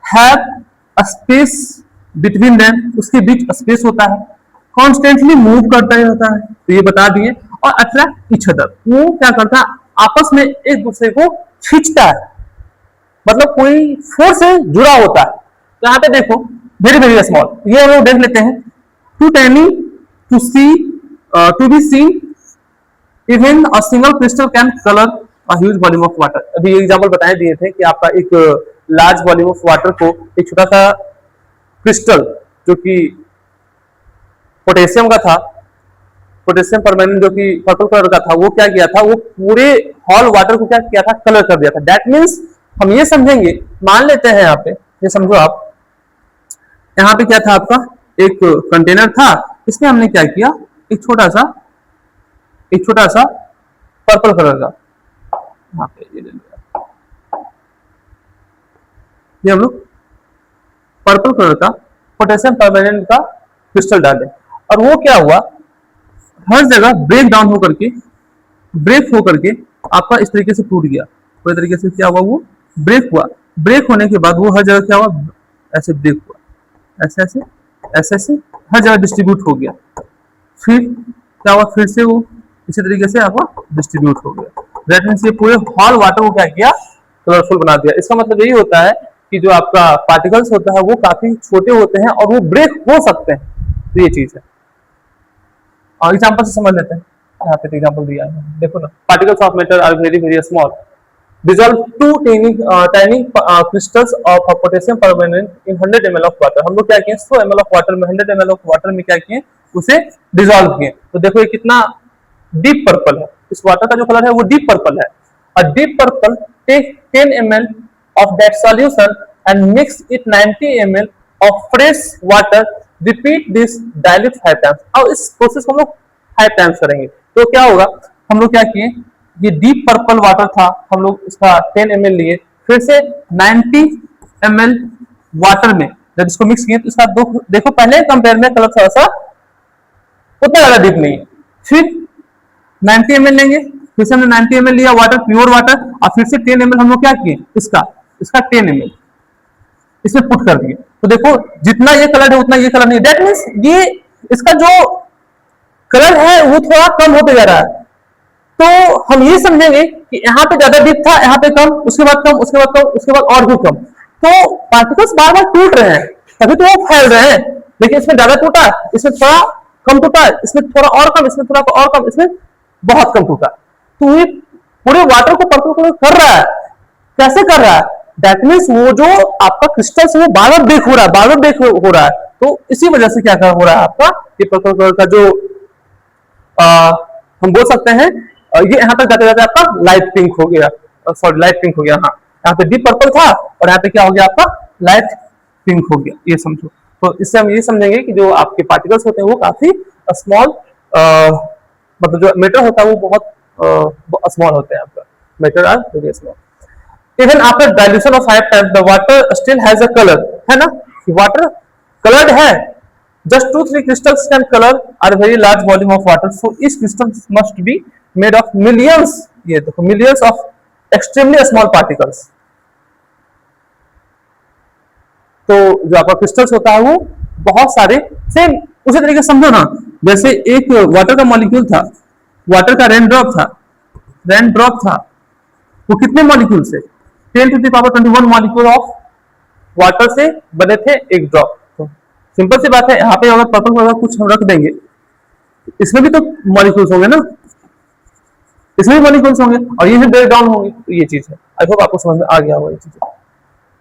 have a space between them, उसके बीच स्पेस होता है, कॉन्स्टेंटली मूव करता रहता है, तो ये बता दिए, और अट्रैक्ट ईच अदर, वो क्या करता है, आपस में एक दूसरे को खींचता है, मतलब कोई फोर्स से जुड़ा होता है। तो यहाँ पे देखो वेरी वेरी स्मॉल, ये हम लोग देख लेते हैं to tanning to see to be seen even a single crystal can colour a huge volume of water. अभी एग्जांपल बताए दिए थे कि आपका एक लार्ज वॉल्यूम ऑफ वाटर को एक छोटा सा क्रिस्टल जो कि पोटेशियम का था, पोटेशियम परमैंगनेट जो कि पर्पल कलर का था, वो क्या किया था, वो पूरे हॉल वाटर को क्या किया था, कलर कर दिया था। दैट मीन्स हम ये समझेंगे, मान लेते हैं यहाँ पे, ये समझो आप, यहाँ पे क्या था आपका एक कंटेनर था, इसमें हमने क्या किया, एक छोटा सा पर्पल कलर का, यहाँ पे ये ले लिया, ये हम लोग पर्पल कलर का पोटेशियम परमैंगनेट का क्रिस्टल डाले, और वो क्या हुआ, हर जगह ब्रेक डाउन होकर के आपका इस तरीके से टूट गया, पूरे तरीके से क्या हुआ, वो ब्रेक हुआ। ब्रेक होने के बाद वो हर जगह क्या हुआ, ऐसे ब्रेक हुआ, ऐसे हर जगह डिस्ट्रीब्यूट हो गया। फिर क्या हुआ, फिर से वो इसी तरीके से आपका डिस्ट्रीब्यूट हो गया। दैट मीन्स ये पूरे हॉल वाटर को क्या किया, कलरफुल बना दिया। इसका मतलब यही होता है कि जो आपका पार्टिकल्स होता है वो काफी छोटे होते हैं और वो ब्रेक हो सकते हैं, तो ये चीज है। और एग्जांपल से समझ लेते हैं, यहाँ पे एग्जांपल दिया है, देखो ना, particles of matter are very very small, dissolve two tiny crystals of potassium permanganate in 100 ml of water। हम लोग क्या किए, 100 ml of water में 100 ml of water में क्या किए, उसे डिसॉल्व किए। तो देखो ये कितना डीप पर्पल है, इस वाटर का जो कलर है वो डीप पर्पल है। A deep purple, take 10 ml of that solution and mix it 90 ml of fresh water, repeat this, dilute 5 times। अब इस प्रोसेस को हम लोग 5 टाइम्स करेंगे, तो क्या होगा, हम लोग क्या किए, ये डीप पर्पल वाटर था, हम लोग इसका 10 ml लिए, फिर से 90 ml वाटर में जब इसको मिक्स किए तो इसका देखो पहले कंपेयर में कलर थोड़ा सा उतना ज्यादा डीप नहीं है। फिर 90 ml लेंगे, फिर से हमने 90 ml लिया वाटर, प्योर वाटर, और फिर से 10 ml हम लोग क्या किए, इसका 10 ml इसमें पुट कर दिए। तो देखो जितना ये कलर है उतना ये कलर नहीं, दैट मीन्स ये इसका जो कलर है वो थोड़ा कम होते जा रहा है। तो हम ये समझेंगे कि यहाँ पे ज्यादा डीप था, यहाँ पे कम, उसके बाद कम, उसके बाद कम, उसके बाद और भी कम। तो पार्टिकल्स बार बार टूट रहे हैं, तभी तो वो फैल रहे हैं, लेकिन इसमें ज्यादा टूटा, इसमें थोड़ा कम टूटा, इसमें थोड़ा और कम, इसमें थोड़ा और कम, इसमें बहुत कम टूटा। तो ये पूरे वाटर को पर्पल कर रहा है, कैसे कर रहा है, दैट मीन्स वो जो आपका क्रिस्टल है वो बार बार ब्रेक हो रहा है, बार बार ब्रेक हो रहा है। तो इसी वजह से क्या हो रहा है आपका ये पर्पल कलर का जो हम बोल सकते हैं, ये यहाँ तक जाते जाते आपका लाइट पिंक हो गया, सॉरी लाइट पिंक हो गया, हाँ यहाँ पे डीप पर्पल था और यहाँ पे क्या हो गया आपका लाइट पिंक हो गया, ये समझो। तो इससे हम ये समझेंगे कि जो आपके पार्टिकल्स होते हैं वो काफी स्मॉल, मतलब जो मैटर होता है वो बहुत स्मॉल होते हैं, आपका matter are very small. Even after dilution of 5 times the water still has a colour, है ना, वाटर कलर्ड है, just 2-3 crystals can color are very large volume of water, so each crystal must be made of millions, ये देखो millions of extremely small particles। तो जो आपका crystals होता है वो बहुत सारे, सेम उसी तरीके समझो ना, जैसे एक वाटर का मॉलिक्यूल था, वाटर का रेन ड्रॉप था, वो कितने मॉलिक्यूल से, 10⁻21 मॉलिक्यूल ऑफ वाटर से बने थे एक ड्रॉप। सिंपल सी बात है, यहाँ पे अगर पर्पल कलर कुछ हम रख देंगे, इसमें भी तो मॉलिक्यूल्स होंगे ना, इसमें भी मॉलिक्यूल्स होंगे और ये भी ब्रेक डाउन होंगे, तो ये चीज है। आई होप आपको समझ में आ गया होगा ये चीज।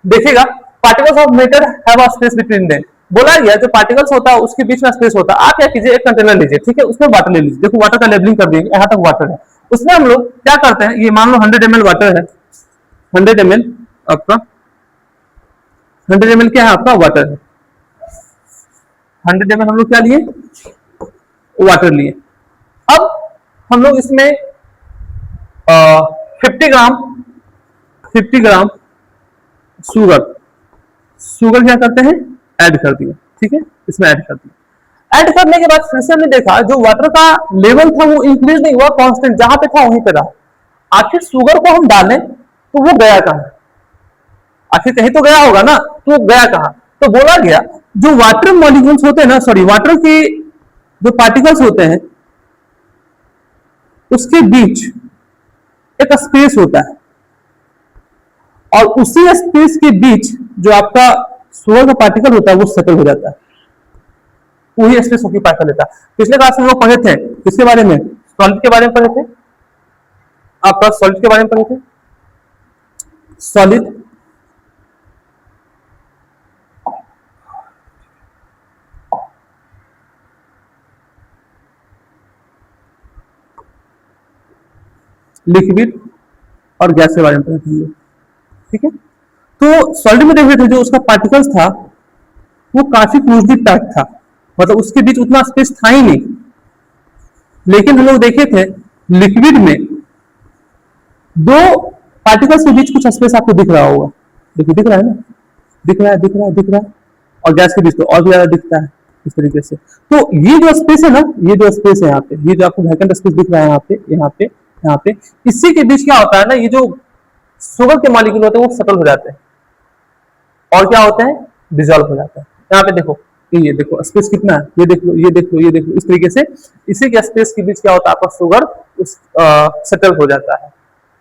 देखिएगा, particles of matter have a space between them, बोला गया जो पार्टिकल्स होता है उसके बीच में स्पेस होता है। आप क्या कीजिए, एक कंटेनर लीजिए, ठीक है, उसमें वाटर ले लीजिए, देखो वाटर का लेबलिंग कर देंगे, यहाँ तक वाटर है, उसमें हम लोग क्या करते हैं, ये मान लो 100 ml वाटर है, 100 ml आपका 100 ml क्या है आपका वाटर है, 100 ml हम लोग क्या लिए, वाटर लिए। अब हम लोग इसमें 50 ग्राम शुगर क्या करते हैं, ऐड कर दिया, ठीक है, इसमें ऐड कर दिया। ऐड करने के बाद फिर से हमने देखा जो वाटर का लेवल था वो इंक्रीज नहीं हुआ, कांस्टेंट जहां पे था वहीं पे रहा। आखिर शुगर को हम डालें तो वो गया कहां, आखिर कहीं तो गया होगा ना, तो वो गया कहां, तो बोला गया जो वाटर मॉलिक्यूल्स होते हैं ना, सॉरी वाटर के जो पार्टिकल्स होते हैं उसके बीच एक स्पेस होता है और उसी स्पेस के बीच जो आपका शुगर का पार्टिकल होता है वो सेटल हो जाता है। वही स्पेस ऑक्यूपाई कर लेता है। पिछले क्लास में हम लोग पढ़े थे किसके बारे में, सॉलिड के बारे में पढ़े थे, आपका सॉलिड के बारे में पढ़े थे, सॉलिड लिक्विड और गैस के बारे में पढ़े थे, ठीक है। तो सॉलिड में देख रहे थे जो उसका पार्टिकल्स था वो काफी क्लोजली पैक्ड था, मतलब उसके बीच उतना स्पेस था ही नहीं। लेकिन हम लोग देखे थे लिक्विड में दो पार्टिकल्स के बीच कुछ स्पेस आपको दिख रहा होगा, देखिए दिख रहा है ना, दिख रहा है दिख रहा है दिख रहा है, और गैस के बीच तो और भी ज्यादा दिखता है इस तरीके से। तो ये जो स्पेस है ना, ये जो स्पेस है यहाँ पे, ये जो आपको वैकेंट स्पेस दिख रहा है यहाँ पे यहाँ पे यहाँ पे, इसी के बीच क्या होता है ना, ये जो शुगर के मॉलिक्यूल होते हैं वो सेटल हो जाते हैं और क्या होते हैं, डिजॉल्व हो जाता है। यहाँ पे देखो, ये देखो स्पेस कितना है, ये देख लो ये देख लो ये देख लो, इस तरीके से इसी के स्पेस के बीच क्या होता है, आपका शुगर उस सेटल हो जाता है।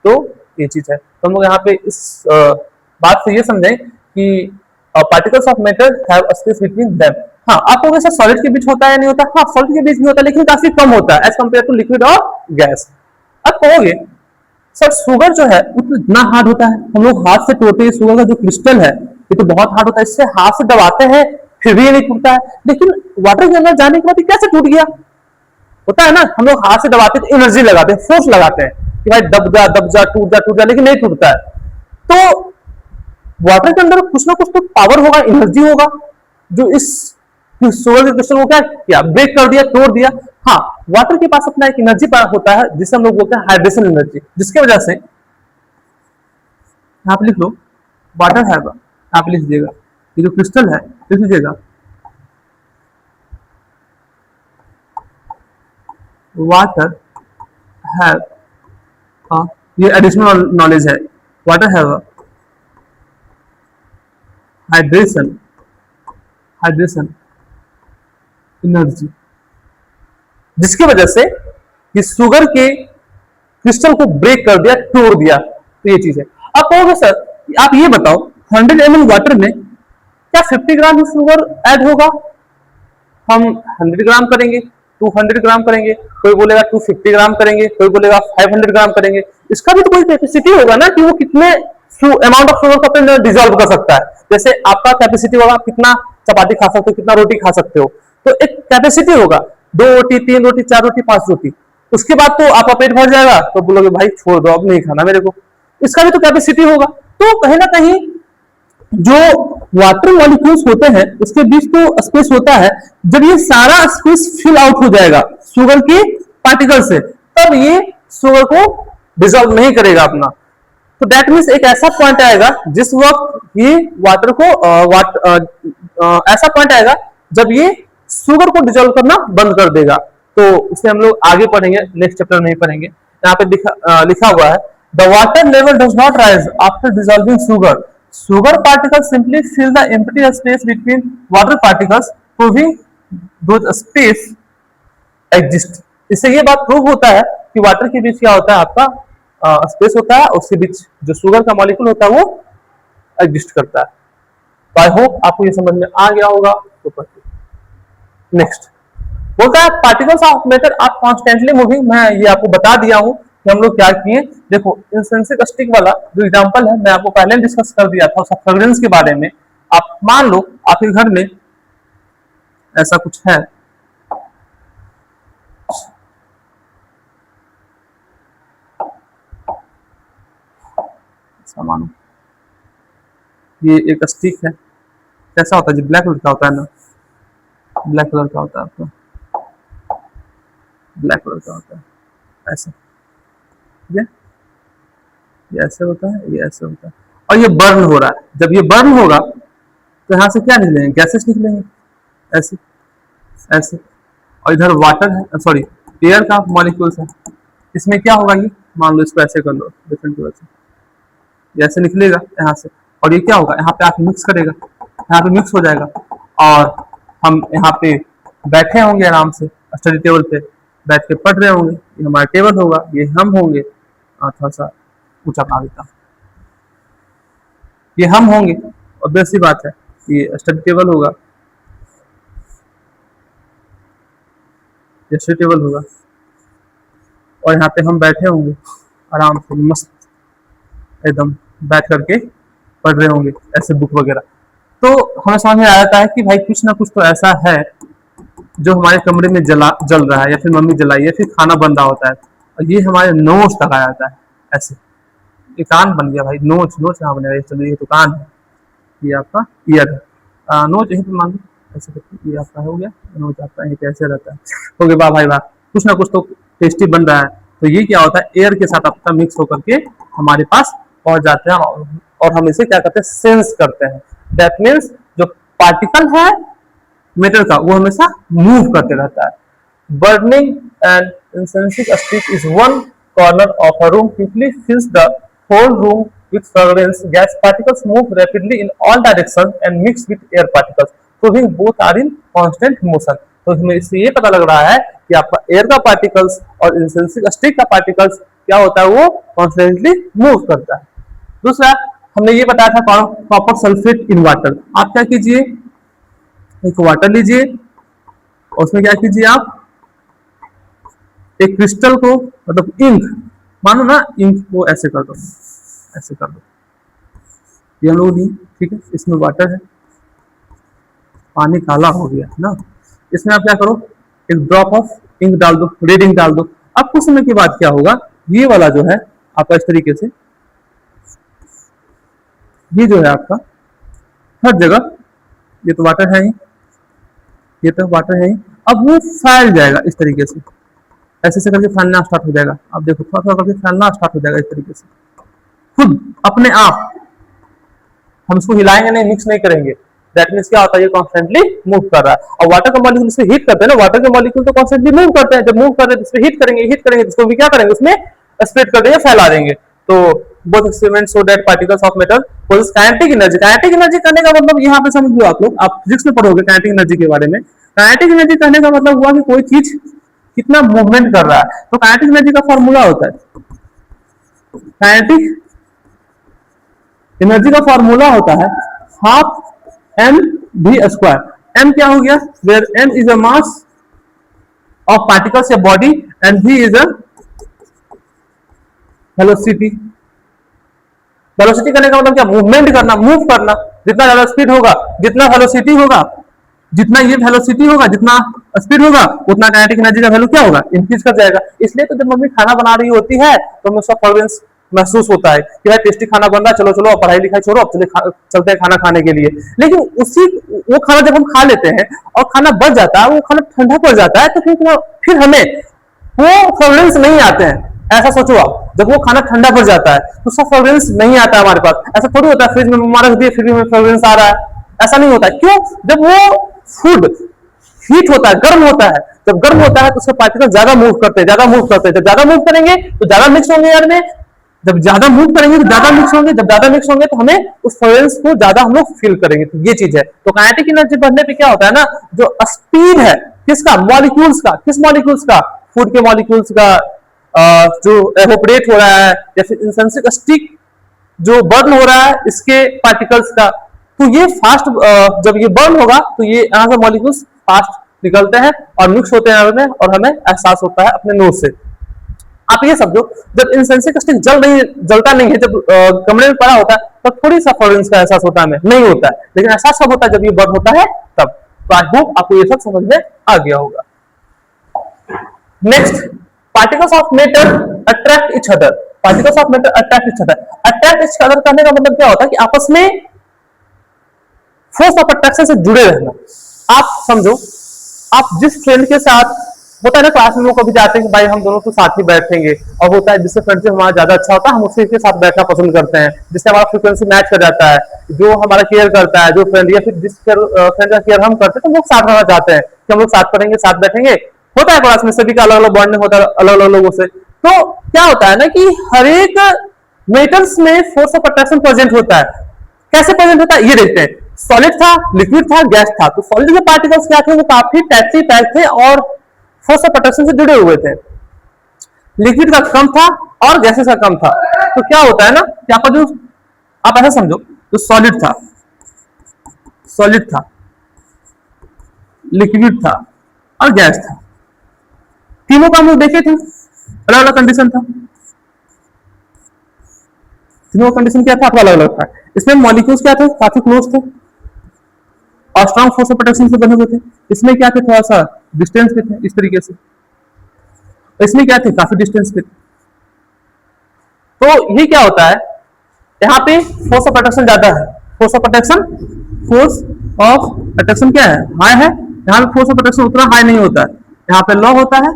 तो ये चीज है, तो हम लोग यहाँ पे इस बात से ये समझें कि particles of matter have a space between them. हाँ, आपको वैसे सॉलिड के बीच होता है नहीं होता, हाँ सॉलिड के बीच भी होता है लेकिन काफी कम होता है एज कम्पेयर टू लिक्विड और गैस। अब कहोगे सर शुगर जो है उतना हार्ड होता है, हम लोग हाथ से तोड़ते हैं शुगर का जो क्रिस्टल है ये तो बहुत हार्ड होता है, इससे हाथ से दबाते हैं फिर भी ये नहीं टूटता है, लेकिन वाटर के अंदर जाने के बाद ये कैसे टूट गया, होता है ना, हम लोग हाथ से दबाते हैं तो एनर्जी लगाते हैं, फोर्स लगाते हैं कि भाई दब जा टूट जा, लेकिन नहीं टूटता है। तो वाटर के अंदर कुछ ना कुछ तो पावर होगा, एनर्जी होगा, जो इस शुगर के क्रिस्टल को क्या किया, ब्रेक कर दिया, तोड़ दिया। हाँ, वाटर के पास अपना एक एनर्जी होता है जिसे हम लोग बोलते हैं हाइड्रेशन एनर्जी, जिसके वजह से यहाँ पे लिख लो वाटर है, यहाँ पे लिख दीजिएगा, ये जो क्रिस्टल है लिख लीजिएगा वाटर हैव, ये एडिशनल नॉलेज है, वाटर हैव हाइड्रेशन एनर्जी, जिसकी वजह से ये शुगर के क्रिस्टल को ब्रेक कर दिया, तोड़ दिया। तो ये चीज है। अब कहोगे सर आप ये बताओ 100 ml वाटर में क्या 50 ग्राम शुगर ऐड होगा, हम 100 ग्राम करेंगे, 200 ग्राम करेंगे, कोई बोलेगा 250 ग्राम करेंगे, कोई बोलेगा 500 ग्राम करेंगे, इसका भी तो कोई कैपेसिटी होगा ना कि वो कितने अमाउंट ऑफ शुगर को अपने डिजोल्व कर सकता है। जैसे आपका कैपेसिटी होगा, आप कितना चपाती खा सकते हो, कितना रोटी खा सकते हो, तो एक कैपेसिटी होगा, 2 रोटी 3 रोटी 4 रोटी 5 रोटी, उसके बाद तो आपका पेट भर जाएगा तो बोलोगे भाई छोड़ दो अब नहीं खाना मेरे को, इसका भी तो कैपेसिटी होगा। तो कहीं ना कहीं जो वाटर मॉलिक्यूल्स होते हैं उसके बीच तो स्पेस होता है, जब ये सारा स्पेस फिल आउट हो जाएगा शुगर के पार्टिकल से तब ये शुगर को डिसॉल्व नहीं करेगा अपना। तो दैट मीन्स एक ऐसा पॉइंट आएगा जिस वक्त ये वाटर को ऐसा पॉइंट आएगा जब ये शुगर को डिसॉल्व करना बंद कर देगा। तो उसे हम लोग आगे पढ़ेंगे, नेक्स्ट चैप्टर नहीं पढ़ेंगे। यहाँ पे लिखा हुआ है the water level does not rise after dissolving sugar, sugar particles simply fill the empty space between water particles proving those space exist। इससे ये बात प्रूव होता है कि वाटर के बीच क्या होता है, आपका स्पेस होता है, उसके बीच जो शुगर का मॉलिक्यूल होता है वो एग्जिस्ट करता है। तो आई होप आपको ये समझ में आ गया होगा। तो नेक्स्ट बोलता है particles of matter are constantly moving. मैं ये आपको बता दिया हूं कि हम लोग क्या किए। देखो इंट्रिंसिक स्टिक वाला जो एग्जांपल है मैं आपको पहले डिस्कस कर दिया था, उसका फ्रेग्रेंस के बारे में। आप मान लो आपके घर में ऐसा कुछ है, मानो ये एक स्टिक है, कैसा होता है जो ब्लैक कलर का होता है ना, ब्लैक कलर का होता है, आपका ब्लैक कलर का होता है ऐसा, ये ऐसे होता है, ये ऐसे होता है, और ये बर्न हो रहा है। जब ये बर्न होगा तो यहाँ से क्या निकलेंगे, गैसेस निकलेंगे ऐसे ऐसे, और इधर वाटर है, सॉरी एयर का मॉलिक्यूल्स है। इसमें क्या होगा, ये मान लो इसको ऐसे कर लो डिफरेंट कलर से, ये ऐसे निकलेगा यहाँ से, और ये क्या होगा यहाँ पे आके मिक्स करेगा, यहाँ पे मिक्स हो जाएगा, और हम यहाँ पे बैठे होंगे आराम से स्टडी टेबल पे बैठ के पढ़ रहे होंगे, ये हमारा टेबल होगा, ये हम होंगे, थोड़ा सा ऊंचा बना देता, ये हम होंगे, और बेसी बात है ये स्टडी टेबल होगा, ये स्टडी टेबल होगा, और यहाँ पे हम बैठे होंगे आराम से मस्त एकदम बैठ करके पढ़ रहे होंगे ऐसे बुक वगैरह। तो हमें समझ में आ जाता है कि भाई कुछ ना कुछ तो ऐसा है जो हमारे कमरे में जल रहा है, या फिर मम्मी जलाई, या फिर खाना बन रहा होता है, और ये हमारे नोच तक आ जाता है ऐसे। ये कान बन गया भाई, नोच नोच कहाँ बनेगा, चलो ये तो कान है, ये आपका ईयर है, नोच यहीं पे मान लो ऐसे करके, ये आपका हो गया नोच, आपका यहीं पे ऐसे रहता है। हो गया, वाह भाई वाह, कुछ ना कुछ तो टेस्टी बन रहा है। तो ये क्या होता है, एयर के साथ आपका मिक्स होकर के हमारे पास पहुंच जाते हैं, और हम इसे क्या करते हैं, सेंस करते हैं। दैट मीन्स जो पार्टिकल है मेटल का, वो हमेशा मूव करते रहता है। Burning and incensic stick is one corner of a room quickly fills the whole room with fragrance. Gas particles move rapidly in all directions and mix with air particles, proving both are in constant motion. तो हमें इससे ये पता लग रहा है कि आपका एयर का पार्टिकल्स और इंसेंसिक स्टिक का पार्टिकल्स क्या होता है, वो कॉन्स्टेंटली मूव करता है। दूसरा हमने ये बताया था कॉपर सल्फेट इन वाटर। आप क्या कीजिए, एक वाटर लीजिए, उसमें क्या कीजिए आप, एक क्रिस्टल को, मतलब इंक मानो ना, इंक को ऐसे कर दो, ऐसे कर दो, ये हम लोग नहीं, ठीक है। इसमें वाटर है, पानी काला हो गया ना, इसमें आप क्या करो, एक ड्रॉप ऑफ इंक डाल दो, रेड इंक डाल दो। अब कुछ समय के बाद क्या होगा, ये वाला जो है आपका इस तरीके से, ये जो है आपका हर जगह, ये तो वाटर है ही, ये तो वाटर है ही, अब वो फैल जाएगा इस तरीके से, ऐसे से करके फैलना स्टार्ट हो जाएगा। आप देखो थोड़ा थोड़ा करके फैलना स्टार्ट हो जाएगा इस तरीके से, खुद अपने आप। हम इसको हिलाएंगे नहीं, मिक्स नहीं करेंगे। दैट मींस क्या होता है, ये कॉन्स्टेंटली मूव कर रहा है। और वाटर का मॉलिक्यूल इससे हीट करते हैं ना, वाटर के मॉलिक्यूल तो कॉन्स्टेंटली मूव करते हैं, जब मूव कर रहे हैं तो इसमें हीट करेंगे, इसको भी क्या करेंगे, उसमें स्प्रेड कर देंगे, फैला देंगे। तो both experiments show that particles of metal possess kinetic energy. Kinetic energy करने का मतलब यहाँ पे समझ लो आप लोग, आप फिजिक्स में पढ़ोगे काइनेटिक एनर्जी के बारे में। काइनेटिक एनर्जी कहने का मतलब हुआ कि कोई चीज कितना मूवमेंट कर रहा है। तो काइनेटिक एनर्जी का फॉर्मूला होता है, काइनेटिक एनर्जी का फॉर्मूला होता है half M V square. M क्या हो गया, where M is a mass of particles या body and V is a velocity. Velocity करने का मतलब क्या, मूवमेंट करना, मूव करना। जितना ज्यादा स्पीड होगा, जितना वेलोसिटी होगा, जितना ये वेलोसिटी होगा, जितना स्पीड होगा, उतना काइनेटिक एनर्जी का वैल्यू क्या होगा, इंक्रीज कर जाएगा। इसलिए तो जब मम्मी खाना बना रही होती है तो हमें उसका फ्रेग्रेंस महसूस होता है कि भाई टेस्टी खाना बन रहा है, चलो चलो पढ़ाई लिखाई छोड़ो, अब चलते हैं खाना खाने के लिए। लेकिन उसी वो खाना जब हम खा लेते हैं और खाना बच जाता है, वो खाना ठंडा पड़ जाता है, तो फिर हमें वो फ्रेग्रेंस नहीं आते हैं। ऐसा सोचो आप, जब वो खाना ठंडा पड़ जाता है तो उसका फ्रेग्रेंस नहीं आता है हमारे पास। ऐसा थोड़ी होता है फ्रिज में मम्मा रख दिए फिर भी फ्रेग्रेंस आ रहा है, ऐसा नहीं होता। क्यों, जब वो फूड हीट होता है, गर्म होता है, जब गर्म होता है तो उसके पार्टिकल ज्यादा मूव करते हैं, ज्यादा मूव करते हैं। जब ज्यादा मूव करेंगे तो ज्यादा मिक्स होंगे एयर में, जब ज्यादा मूव करेंगे तो ज्यादा मिक्स होंगे, जब ज्यादा मिक्स होंगे तो हमें उस फ्रेग्रेंस को ज्यादा हम लोग फील करेंगे। तो ये चीज है। तो काइनेटिक एनर्जी बढ़ने पे क्या होता है ना, जो स्पीड है किसका, मॉलिक्यूल्स का, किस मॉलिक्यूल्स का, फूड के मॉलिक्यूल्स का, जो एवोपरेट हो रहा है, या फिर इंसेंसिक स्टिक जो बर्न हो रहा है इसके पार्टिकल्स का, तो ये फास्ट जब ये बर्न होगा तो ये यहाँ से मॉलिक्यूल्स फास्ट निकलते हैं और मिक्स होते हैं में, और हमें एहसास होता है अपने नोज से। आप ये समझो, जब इंसेंसिक स्टिक जलता नहीं है, जब कमरे में पड़ा होता है तब थोड़ी सा फ्रेग्रेंस का एहसास होता है, हमें नहीं होता है। लेकिन एहसास कब होता है, जब ये बर्न होता है तब। तो आई होप आपको ये सब समझ में आ गया होगा। Next, particles of matter attract each other. Particles of matter attract each other. Attract each other करने का मतलब क्या होता है कि आपस में फोर्स ऑफ अट्रैक्शन से जुड़े रहना। आप समझो, आप जिस फ्रेंड के साथ, होता है ना क्लास में लोग कभी जाते हैं कि भाई हम दोनों तो साथ ही बैठेंगे, और होता है जिससे फ्रेंडशिप हमारा ज्यादा अच्छा होता है हम उसी के साथ बैठना पसंद करते हैं, जिससे हमारा फ्रीक्वेंसी मैच कर जाता है। जो हमारा केयर करता है, जो फ्रेंड, या फिर जिस फ्रेंड का केयर हम करते हैं, तो लोग साथ रहना चाहते हैं कि हम लोग साथ पढ़ेंगे, साथ बैठेंगे। होता है क्लास में सभी का अलग अलग बॉन्डिंग होता है अलग अलग लोगों से। तो क्या होता है ना कि हर एक मेटल्स में फोर्स ऑफ अट्रैक्शन प्रेजेंट होता है। कैसे प्रेजेंट होता है ये देखते हैं। सॉलिड था, लिक्विड था, गैस था। तो सॉलिड के पार्टिकल्स क्या थे, वो काफी टाइटली पैक्ड थे और फोर्स ऑफ अट्रैक्शन से जुड़े हुए थे। लिक्विड का कम था और गैसेस का कम था। तो क्या होता है ना कि आपका जो, आप ऐसा समझो, जो सॉलिड था, लिक्विड था और गैस था, तीनों का हम लोग देखे थे, अलग अलग कंडीशन था, तीनों कंडीशन क्या था आपका अलग अलग था। इसमें मॉलिक्यूल्स क्या थे, काफी क्लोज थे और स्ट्रॉन्ग फोर्स ऑफ प्रोटेक्शन से बने हुए थे। इसमें क्या थे, थोड़ा सा डिस्टेंस पे थे इस तरीके से, इसमें क्या थे, काफी डिस्टेंस पे थे। तो ये क्या होता है, यहाँ पे फोर्स ऑफ अट्रैक्शन ज्यादा है, force of attraction, force of attraction क्या है, हाई है। यहाँ पे फोर्स ऑफ अट्रैक्शन उतना हाई नहीं होता है, यहाँ पे लो होता है,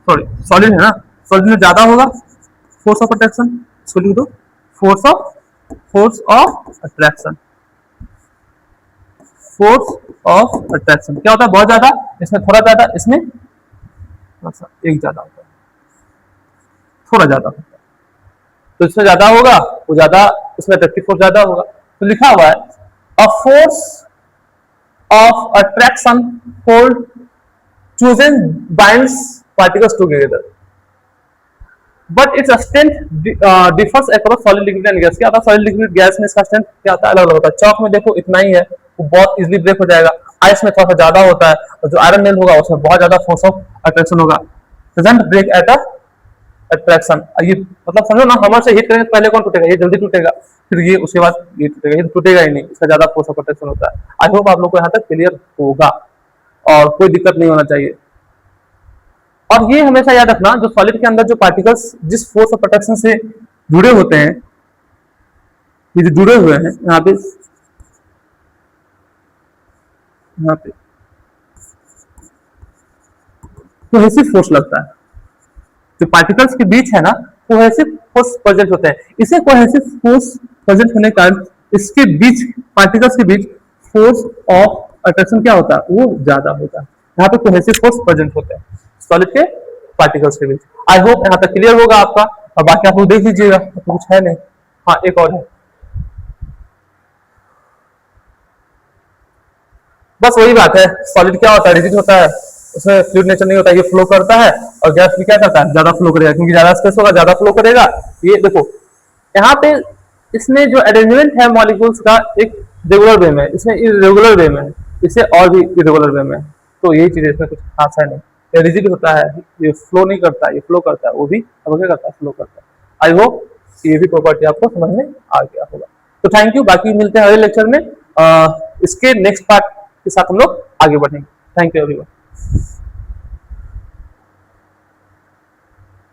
सॉरी सॉलिड है ना, सॉलिड में ज्यादा होगा फोर्स ऑफ अट्रैक्शन। इसको लिख दो, force of attraction, force of attraction क्या होता है, बहुत ज्यादा, इसमें थोड़ा ज्यादा, इसमें एक ज्यादा होता है, थोड़ा ज्यादा होता है। तो इसमें ज्यादा होगा वो ज्यादा, इसमें अट्रैक्टिव फोर्स ज्यादा होगा। तो लिखा हुआ है a force of attraction hold chosen binds particles together but its strength differs across solid liquid and gas। क्या होता है, सॉलिड लिक्विड गैस में इसका स्ट्रेंथ क्या होता है, अलग अलग होता है। चौक में देखो इतना ही है, वो बहुत इजीली ब्रेक हो जाएगा, आइस में थोड़ा सा ज्यादा होता है, और जो आयरन नेल होगा उसमें बहुत ज्यादा फोर्स ऑफ अट्रैक्शन होगा, doesn't break at a attraction. ये मतलब समझो ना, हमर से हिट करेंगे पहले कौन टूटेगा, ये जल्दी टूटेगा, फिर ये उसके बाद ये टूटेगा, ये टूटेगा ही नहीं, इसका ज्यादा फोर्स ऑफ अट्रैक्शन होता है। आई होप आप लोग को यहाँ तक क्लियर होगा और कोई दिक्कत नहीं होना चाहिए। और ये हमेशा याद रखना, जो सॉलिड के अंदर जो पार्टिकल्स जिस फोर्स ऑफ अट्रैक्शन से जुड़े होते हैं, ये जो जुड़े हुए हैं यहाँ पे कोहेसिव फोर्स लगता है, जो पार्टिकल्स के बीच है ना, कोहेसिव फोर्स प्रेजेंट होते हैं। इसे कोहेसिव फोर्स प्रेजेंट होने के कारण इसके बीच, पार्टिकल्स के बीच फोर्स ऑफ अट्रैक्शन क्या होता है, वो ज्यादा होता है। यहाँ पे कोहेसिव फोर्स प्रेजेंट होते हैं सॉलिड के पार्टिकल्स के बीच। आई होप यहाँ तक क्लियर होगा आपका, और बाकी आप लोग देख लीजिएगा, तो कुछ है नहीं। हाँ एक और है, बस वही बात है, सॉलिड क्या होता है, रिजिड होता है, उसमें फ्लूइड नेचर नहीं होता, ये फ्लो करता है, और गैस भी क्या करता है, ज्यादा फ्लो करेगा, क्योंकि ज्यादा स्पेस होगा ज्यादा फ्लो करेगा। ये देखो यहाँ पे इसमें जो अरेंजमेंट है मॉलिक्यूल्स का, एक रेगुलर वे में, इसमें इरेगुलर वे में, इसे और भी इरेगुलर वे में। तो यही चीज, इसमें कुछ खास है नहीं। ये रिजिड होता है, ये फ्लो नहीं करता है, ये फ्लो करता है, वो भी अब क्या करता है, फ्लो करता है। आई होप ये भी प्रॉपर्टी आपको समझ में आ गया होगा। तो थैंक यू, बाकी मिलते हैं अगले लेक्चर में, इसके नेक्स्ट पार्ट के साथ हम लोग आगे बढ़ेंगे। Thank you everyone.